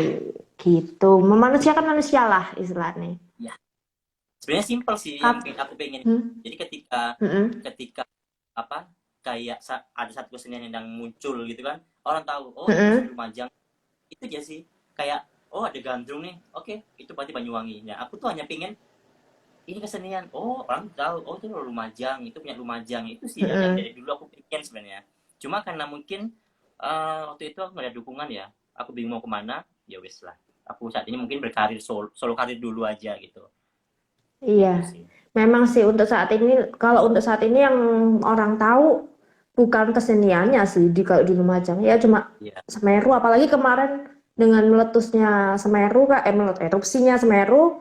gitu. Memanusiakan manusia lah istilahnya. ya. Sebenarnya simpel sih yang Kap, aku pengen. hmm? Jadi ketika Mm-mm. ketika apa kayak ada satu kesenian yang muncul gitu kan, orang tahu oh ini seni Mm-mm. Lumajang. Itu aja sih. Kayak oh ada gandrung nih, oke itu berarti Banyuwangi. Nah aku tuh hanya pengen ini kesenian, oh orang tahu oh itu Lumajang, itu punya Lumajang. Itu sih yang Mm-mm. dari dulu aku pengen sebenarnya. Cuma karena mungkin waktu itu aku nggak ada dukungan ya, aku bingung mau kemana, ya wes lah. Aku saat ini mungkin berkarir solo karir dulu aja gitu. Iya, Gitu sih. memang sih untuk saat ini, kalau untuk saat ini yang orang tahu bukan keseniannya sih di kalau di Lumajang ya cuma Iya. Semeru, apalagi kemarin dengan meletusnya Semeru erupsinya Semeru,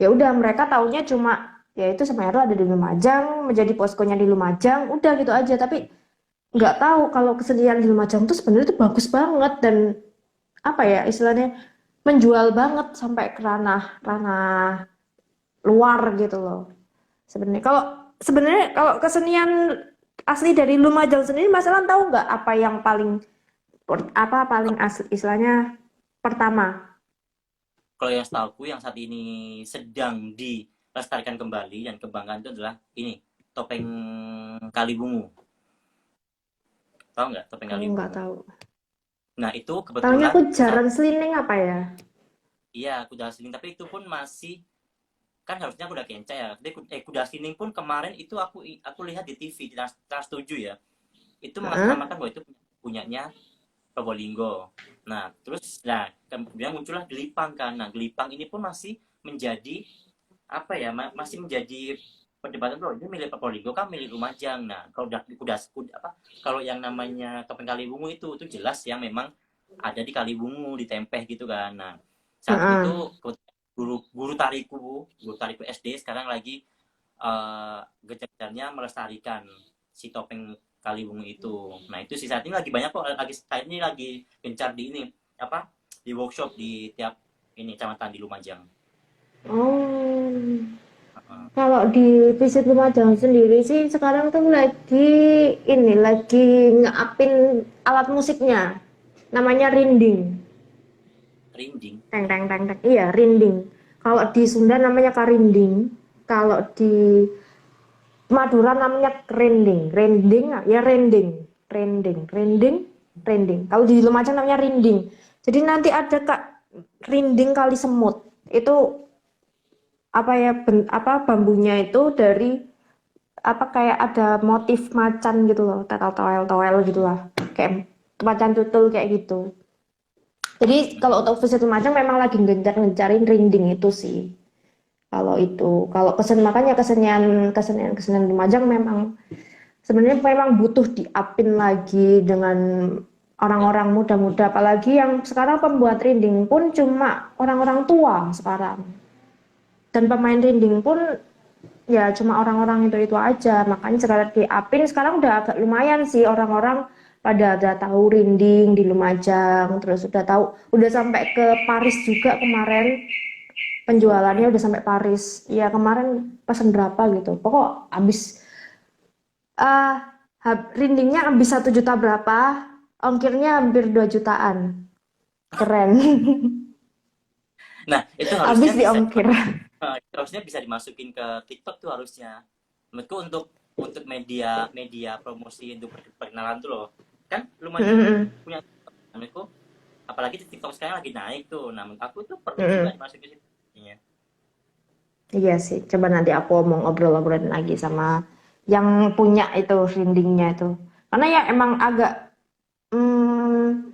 ya udah mereka taunya cuma ya itu Semeru ada di Lumajang, menjadi poskonya di Lumajang, udah gitu aja. Tapi nggak tahu kalau kesenian di Lumajang tuh sebenarnya tuh bagus banget dan apa ya istilahnya menjual banget sampai ke ranah ranah luar gitu loh. Sebenarnya kalau kesenian asli dari Lumajang sendiri, Mas Elan tahu nggak apa yang paling asli istilahnya pertama? Kalau yang setahu yang saat ini sedang dilestarikan kembali dan kembangkan itu adalah ini topeng Kalibungu. Tahu nggak topeng Aku nggak Kalibungu? tahu. Nah itu Tahunya kebetulan aku saat jaran selining apa ya? iya kuda sling tapi itu pun masih kan harusnya kuda kenca ya. Jadi kuda sling pun kemarin itu aku lihat di TV di Trans 7 ya. Itu Heeh. mengatasnamakan bahwa itu punyanya Probolinggo. Nah, terus kemudian muncullah Gelipang kan. Nah, Gelipang ini pun masih menjadi apa ya? Masih menjadi perdebatan bro. Ini milik Probolinggo kan milik Lumajang. Nah, kalau apa? Kalau yang namanya Topeng Kaliwungu itu jelas ya memang ada di Kaliwungu, di Tempeh gitu kan. Nah, saat Heeh. itu guru tariku SD sekarang lagi gencar-gencarnya melestarikan si topeng Kaliwungu itu. Nah itu sih saat ini lagi banyak kok, saat ini lagi gencar di ini apa di workshop di tiap ini kecamatan di Lumajang. Oh, kalau di Visit Lumajang sendiri sih sekarang tuh lagi ngeapin alat musiknya. Namanya rinding. Rinding. Teng teng teng teng. Iya, rinding. Kalau di Sunda namanya karinding. Kalau di Madura namanya rending. Rending ya rending. Rending, rending, rending. Kalau di Lumajang namanya rinding. Jadi nanti ada Kak rinding kali semut. Itu apa ya bambunya itu dari apa kayak ada motif macan gitu loh, toel gitu lah. Kayak macan tutul kayak gitu. Jadi kalau untuk visit Lumajang memang lagi ngejar-ngejarin rinding itu sih. Kalau makanya kesenian Lumajang memang sebenarnya memang butuh diapin lagi dengan orang-orang muda-muda, apalagi yang sekarang pembuat rinding pun cuma orang-orang tua sekarang. Dan pemain rinding pun ya cuma orang-orang itu aja. Makanya sekarang diapin sekarang udah agak lumayan sih orang-orang pada udah tahu rinding di Lumajang, terus udah sampai ke Paris juga kemarin penjualannya udah sampai Paris. Ya kemarin pesen berapa gitu. Pokok habis uh, rindingnya habis 1 juta berapa, ongkirnya hampir 2 jutaan. Keren. Nah itu Habis harusnya di ongkir. bisa dimasukin ke TikTok tuh harusnya. Menurutku untuk media promosi untuk perkenalan tuh loh. Kan Lumajang punya menurutku apalagi di TikTok sekarang lagi naik tuh. Nah, menurut aku tuh perlu juga dimasukin situ. Iya sih, coba nanti aku mau ngobrol-ngobrolin lagi sama yang punya itu rindingnya itu. Karena ya emang agak hmm,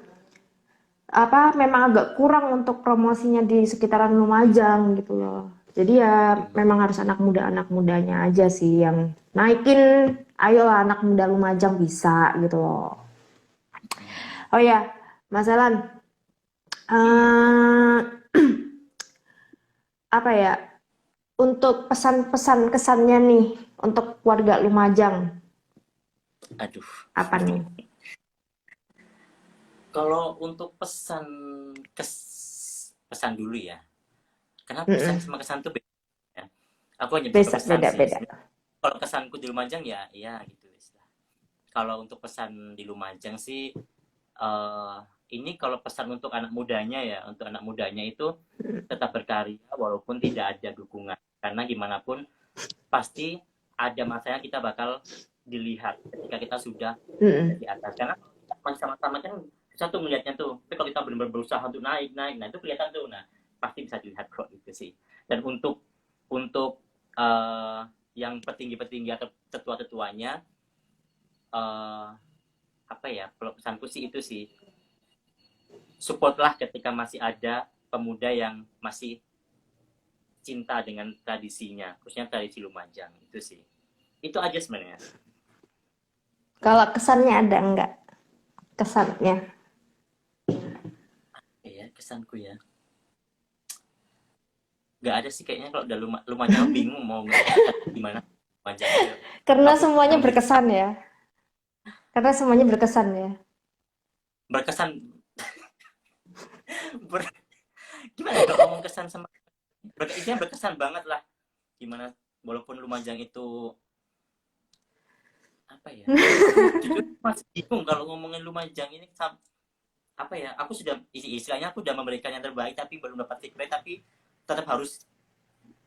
memang agak kurang untuk promosinya di sekitaran Lumajang gitu loh. Jadi ya memang harus anak mudanya aja sih yang naikin. Ayolah anak muda Lumajang bisa gitu loh. Oh ya, Mas Elan, eh, apa ya? Untuk pesan-pesan kesannya nih untuk warga Lumajang Aduh. apa nih? Kalau untuk pesan dulu ya. Karena pesan Mm-mm. sama kesan tuh beda ya. Aku hanya bisa berpesan sih. Beda-beda. Kalau kesanku di Lumajang ya gitu. Kalau untuk pesan di Lumajang sih eh ini kalau pesan untuk anak mudanya ya, untuk anak mudanya itu tetap berkarya walaupun tidak ada dukungan. Karena gimana pun pasti ada masanya kita bakal dilihat ketika kita sudah ada di atas. Karena masih sama-sama kan satu melihatnya tuh. Tapi kalau kita benar-benar berusaha untuk naik, nah itu kelihatan tuh. Nah, pasti bisa dilihat kok gitu sih. Dan untuk yang petinggi-petinggi atau tetua-tetuanya apa ya? Kalau pesanku sih itu sih supportlah ketika masih ada pemuda yang masih cinta dengan tradisinya, khususnya tradisi Lumajang itu sih. Itu aja sebenarnya. Kalau kesannya ada enggak? Kesannya. Ya, kesanku ya. Gak ada sih kayaknya kalau udah Lumajang bingung mau gimana Lumajang itu. Karena Aku semuanya yang berkesan ya. Karena semuanya berkesan ya. berkesan ber, gimana ya, kalau ngomong kesan sama intinya berkesan banget lah. Gimana walaupun Lumajang itu apa ya? Jujur masih bingung kalau ngomongin Lumajang ini apa ya? Aku sudah istilahnya aku sudah memberikan yang terbaik tapi belum dapat feedback tapi tetap harus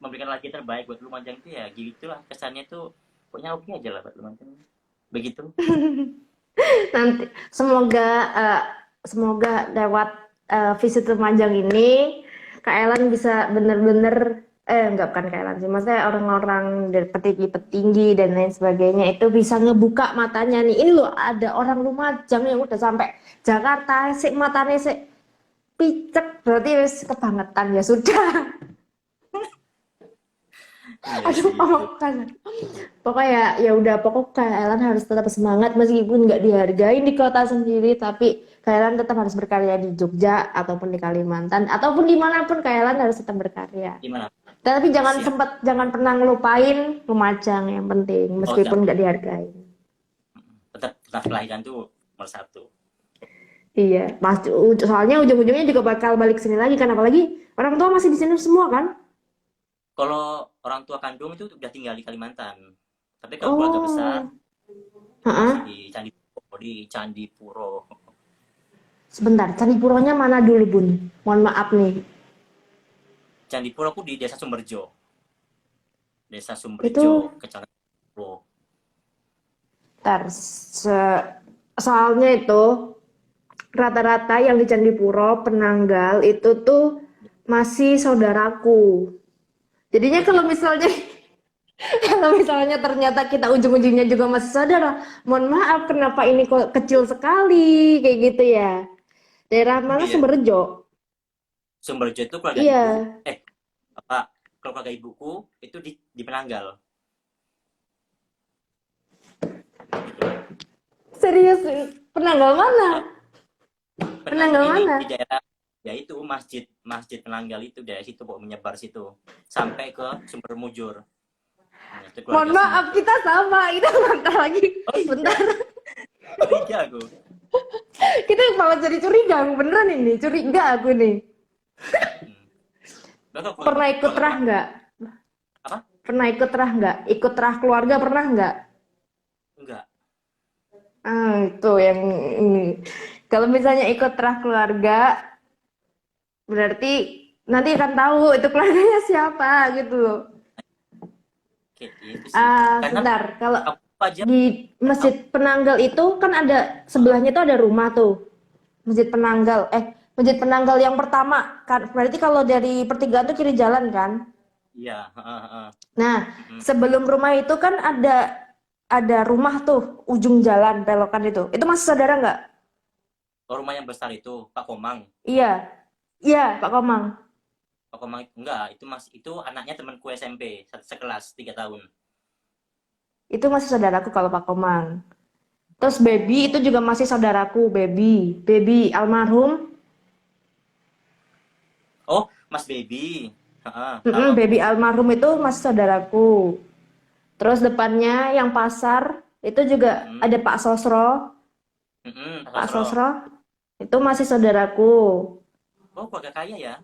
memberikan lagi terbaik buat Lumajang itu ya gitulah kesannya tuh pokoknya oke aja lah buat Lumajang begitu. Nanti semoga lewat visit Lumajang ini Kak Ellen bisa bener-bener Enggak, bukan Kailan sih, maksudnya orang-orang dari petinggi-petinggi dan lain sebagainya itu bisa ngebuka matanya nih, ini loh ada orang Lumajang yang udah sampai Jakarta sik matanya sik picek, berarti wis kebangetan ya sudah. Iya Aduh, sih itu. kan pokoknya ya udah, pokok Kailan harus tetap semangat meskipun nggak dihargain di kota sendiri, tapi Kailan tetap harus berkarya di Jogja ataupun di Kalimantan ataupun dimanapun Kailan harus tetap berkarya. Gimana? Tapi Siap. jangan pernah ngelupain Lumajang yang penting, Oh meskipun siap. nggak dihargain. Tetap kelahiran tuh nomor satu. Iya, pasti. Soalnya ujung-ujungnya juga bakal balik sini lagi kan, apalagi orang tua masih di sini semua kan. Kalau orang tua kandung itu udah tinggal di Kalimantan. Tapi kalau keluarga besar Oh, masih heeh. di Candipuro, di Candipuro. Sebentar, Candi Puronya mana dulu Bun? Mohon maaf nih. Candipuro aku di Desa Sumberjo. Desa Itu Sumberjo, Kecamatan Puro. ntar, soalnya itu rata-rata yang di Candi Puro, Penanggal itu tuh masih saudaraku. Jadinya Oh kalau iya. misalnya kalau misalnya ternyata kita ujung-ujungnya juga masih saudara, mohon maaf kenapa ini kok kecil sekali kayak gitu ya. Daerah mana Iya. Sumberjo? Sumberjo itu keluarga Iya, ibu. Apa? Kalau keluarga ibuku itu di Penanggal. Gitu. serius. Penanggal mana? Penanggal Ini mana? di daerah ya itu masjid Penanggal itu dari situ kok menyebar situ sampai ke Sumber Mujur. Nah, itu Mohon keluarga maaf, Sumberjo. kita sama. Kita bentar lagi. Oh iya, Bentar. curiga aku. Kita malah jadi curiga. Beneran ini. Curiga aku nih. Hmm. Lah, kalau Pernah ikut kalau rah nggak? apa? Pernah ikut rah nggak? Ikut rah keluarga pernah nggak? Enggak. Itu yang ini. Kalau misalnya ikut rah keluarga, berarti nanti akan tahu itu keluarganya siapa gitu loh. Oke, itu sih. Karena Sebentar, kalau aku aja di nggak tahu. Masjid Penanggal itu kan ada sebelahnya itu ada rumah tuh. Masjid Penanggal. Masjid Penanggal yang pertama kan berarti kalau dari pertigaan tuh kiri jalan kan. Iya, heeh, heeh. Nah, Mm-mm. sebelum rumah itu kan ada rumah tuh ujung jalan belokan itu. Itu masih saudara nggak? Oh, rumah yang besar itu Pak Komang. Iya. Iya, Pak Komang. Pak Komang enggak, itu anaknya temanku SMP, sekelas 3 tahun. Itu masih saudaraku kalau Pak Komang. Terus Baby itu juga masih saudaraku, Baby. Baby almarhum. Oh, Mas Baby. Heeh, tahu aku. Baby almarhum itu masih saudaraku. Terus depannya yang pasar itu juga Mm-mm. ada Pak Sosro. Pak Pak Sosro. Sosro itu masih saudaraku. Oh, keluarga kaya ya.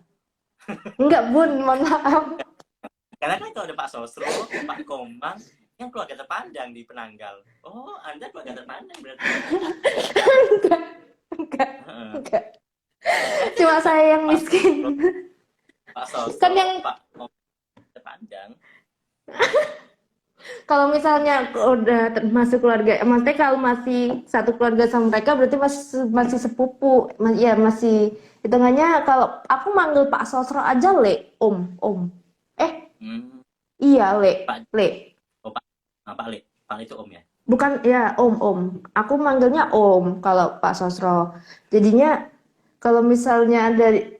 Enggak Bun, mohon maaf. Karena kan kalau ada Pak Sosro, Pak Komang, yang keluarga terpandang di Penanggal. Oh, Anda keluarga terpandang berarti. Enggak, Heeh. enggak. Kan Cuma jelas saya yang Pak miskin. Sosro, Pak Kan Sosro, yang Pak Komang terpandang. kalau misalnya udah masuk keluarga, maksudnya kalau masih satu keluarga sama mereka berarti masih masih sepupu. Ya masih hitungannya kalau aku manggil Pak Sosro aja Le, Om. Eh, Hmm, iya Pak, Le. oh, Pak Le. Pak Le itu Om ya. Bukan ya Om. Aku manggilnya Om kalau Pak Sosro. Jadinya kalau misalnya dari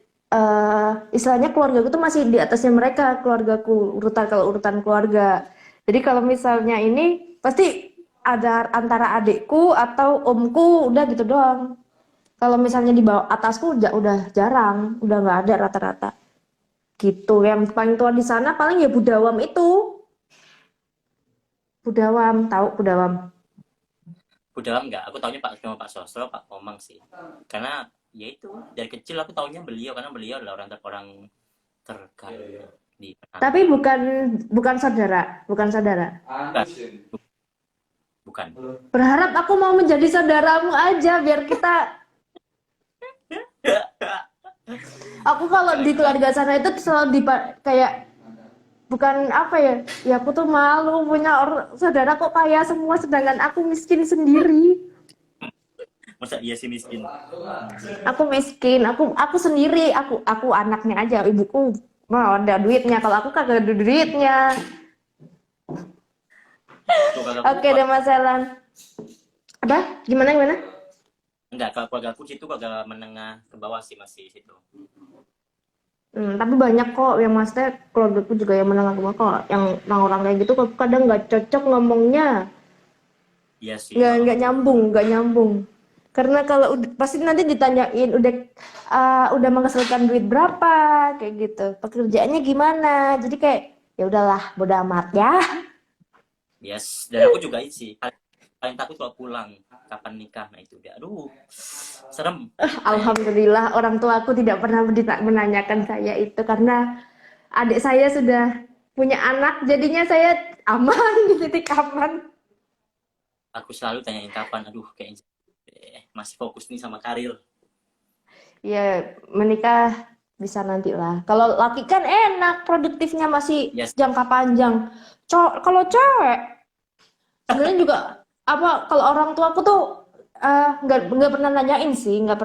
istilahnya keluargaku tuh masih di atasnya mereka, keluargaku urutan kalau urutan keluarga. Jadi kalau misalnya ini pasti ada antara adikku atau omku udah gitu doang. Kalau misalnya di bawah atasku udah jarang, udah nggak ada rata-rata. Gitu. Yang paling tua di sana paling ya Budawam itu. Budawam, tahu Budawam? Dalam enggak, aku taunya Pak cuma Pak Sosro, Pak Komang sih. Karena ya itu dari kecil aku taunya beliau karena beliau adalah orang terkaya di Tapi Penanggal. bukan saudara, bukan saudara. Bukan, bukan. Berharap aku mau menjadi saudaramu aja biar kita. Aku kalau di keluarga sana itu selalu kayak bukan apa ya? Ya aku tuh malu punya saudara kok kaya semua sedangkan aku miskin sendiri. Masa iya sih miskin? Aku miskin, aku sendiri, aku anaknya aja, ibuku Mau ada duitnya, kalau aku kagak ada duitnya. Tuh kagak Oke kuat. deh Mas Elan. Apa? Gimana? Enggak, kalau keluarga aku situ kagak menengah ke bawah sih, masih situ. Tapi banyak kok yang maksudnya keluargaku juga yang menengah ke bawah kok, yang orang-orang kayak gitu kok kadang nggak cocok ngomongnya, Iya sih, nggak heeh. nyambung. Karena kalau pasti nanti ditanyain udah menghasilkan duit berapa kayak gitu, pekerjaannya gimana. Jadi kayak ya udahlah, bodo amat ya. Yes, dan aku juga sih paling takut kalau pulang kapan nikah, nah itu dia, aduh serem tanya itu. Alhamdulillah orang tua aku tidak pernah menanyakan saya itu karena adik saya sudah punya anak, jadinya saya aman di titik aman. Aku selalu tanyain kapan, aduh kayaknya masih fokus nih sama karir. Ya menikah bisa nanti lah. Kalau laki kan enak, produktifnya masih Yes. jangka panjang. Kalau cewek sebenarnya juga apa, kalau orang tua aku tuh nggak pernah nanyain sih, nggak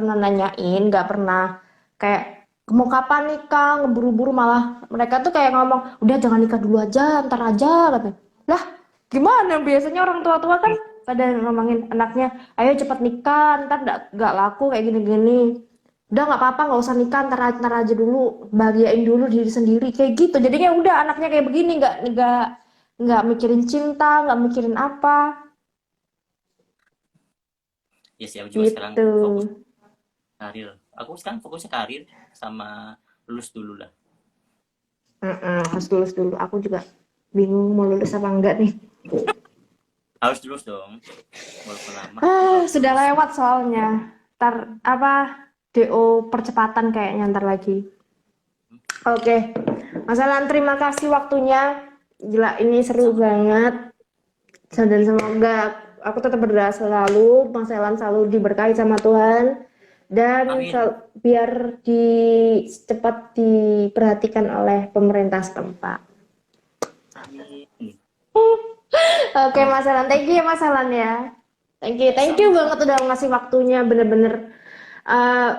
pernah kayak mau kapan nikah, ngeburu-buru, malah mereka tuh kayak ngomong udah jangan nikah dulu aja, ntar aja katanya. Lah gimana, biasanya orang tua-tua kan pada ngomongin anaknya ayo cepet nikah, ntar nggak laku kayak gini-gini. Udah nggak apa-apa, nggak usah nikah, ntar aja dulu, bahagiain dulu diri sendiri kayak gitu. Jadinya udah anaknya kayak begini, nggak mikirin cinta, nggak mikirin apa Yes, ya aku juga sekarang gitu. fokus karir. Aku sekarang fokusnya karir sama lulus dulu lah. Harus lulus dulu. Aku juga bingung mau lulus apa enggak nih. Harus lulus dong, walaupun lama tapi harus Sudah lulus. lewat soalnya. Ntar apa, DO percepatan kayaknya ntar lagi. Oke, Mas Alan terima kasih waktunya. Gila ini seru Sama. banget. Dan semoga aku tetap berdoa selalu, Mas Alan selalu diberkahi sama Tuhan. Dan Amin. biar cepat diperhatikan oleh pemerintah setempat. Amin. Oke Mas Alan, thank you ya Mas Alan ya. Thank you Sama-sama. banget udah ngasih waktunya, bener-bener eh,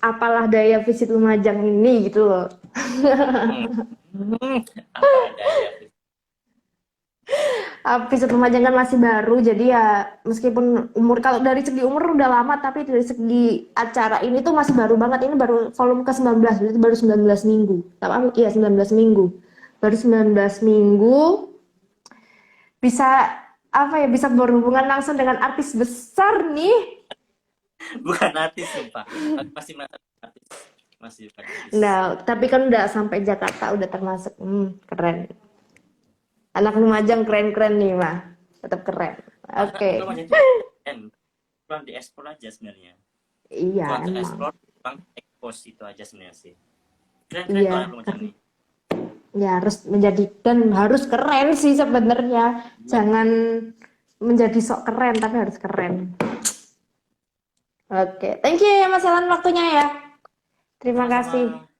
apalah daya visit Lumajang ini gitu loh. Hmm. Apa daya. Visit Lumajang kan masih baru, jadi ya meskipun umur, kalau dari segi umur udah lama, tapi dari segi acara ini tuh masih baru banget. Ini baru volume ke-19, berarti baru 19 minggu. Iya 19 minggu. Baru 19 minggu bisa apa ya, bisa berhubungan langsung dengan artis besar nih. Bukan artis sumpah. Aku masih artis. Masih artis. Nah, tapi kan udah sampai Jakarta, udah termasuk keren. Anak Lumajang keren-keren nih, mah. Tetap keren. Karena Oke. Lumajang itu keren. Kurang dieksplor aja sebenarnya. Iya, Kurang emang. tereksplor, kurang ekspos itu aja sebenarnya sih. Keren-keren kok Iya, anak Lumajang nih. ya harus menjadi, dan harus keren sih sebenarnya. Iya. Jangan menjadi sok keren, tapi harus keren. Oke, thank you ya Mas Elan waktunya ya. Terima kasih. Sama-sama.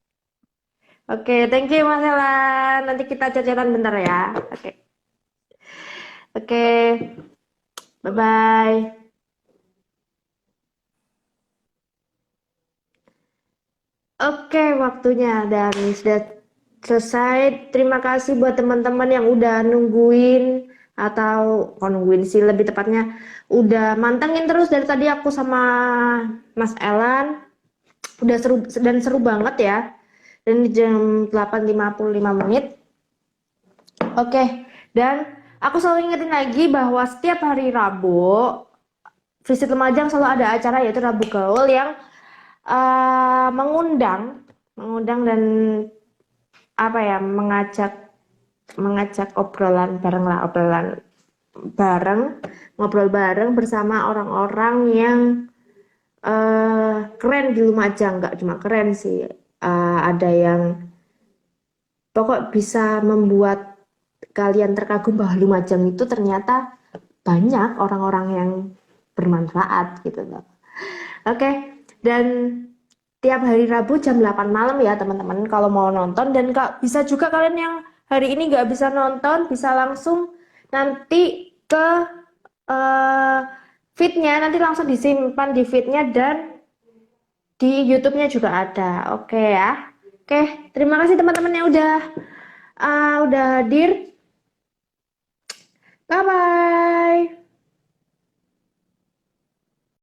Oke, thank you Mas Elan. Nanti kita chat-chatan bentar ya. Oke. Oke. Bye-bye. Oke, waktunya dan sudah selesai. Terima kasih buat teman-teman yang udah nungguin, atau nungguin sih lebih tepatnya udah mantengin terus dari tadi aku sama Mas Elan. Udah seru dan seru banget ya. Dan di jam 8.55. Oke, dan aku selalu ingetin lagi bahwa setiap hari Rabu Visit Lumajang selalu ada acara, yaitu Rabu Gaul, yang mengundang dan apa ya, mengajak obrolan bareng lah, ngobrol bareng bersama orang-orang yang keren di Lumajang. Nggak cuma keren sih, ada yang pokok bisa membuat kalian terkagum bahwa Lumajang itu ternyata banyak orang-orang yang bermanfaat gitu loh. Oke, dan tiap hari Rabu jam 8 malam ya teman-teman kalau mau nonton. Dan bisa juga kalian yang hari ini nggak bisa nonton, bisa langsung nanti ke eh, feednya, nanti langsung disimpan di feednya, dan di YouTube-nya juga ada. Oke ya. Oke Oke, terima kasih teman-teman yang udah hadir. Bye bye.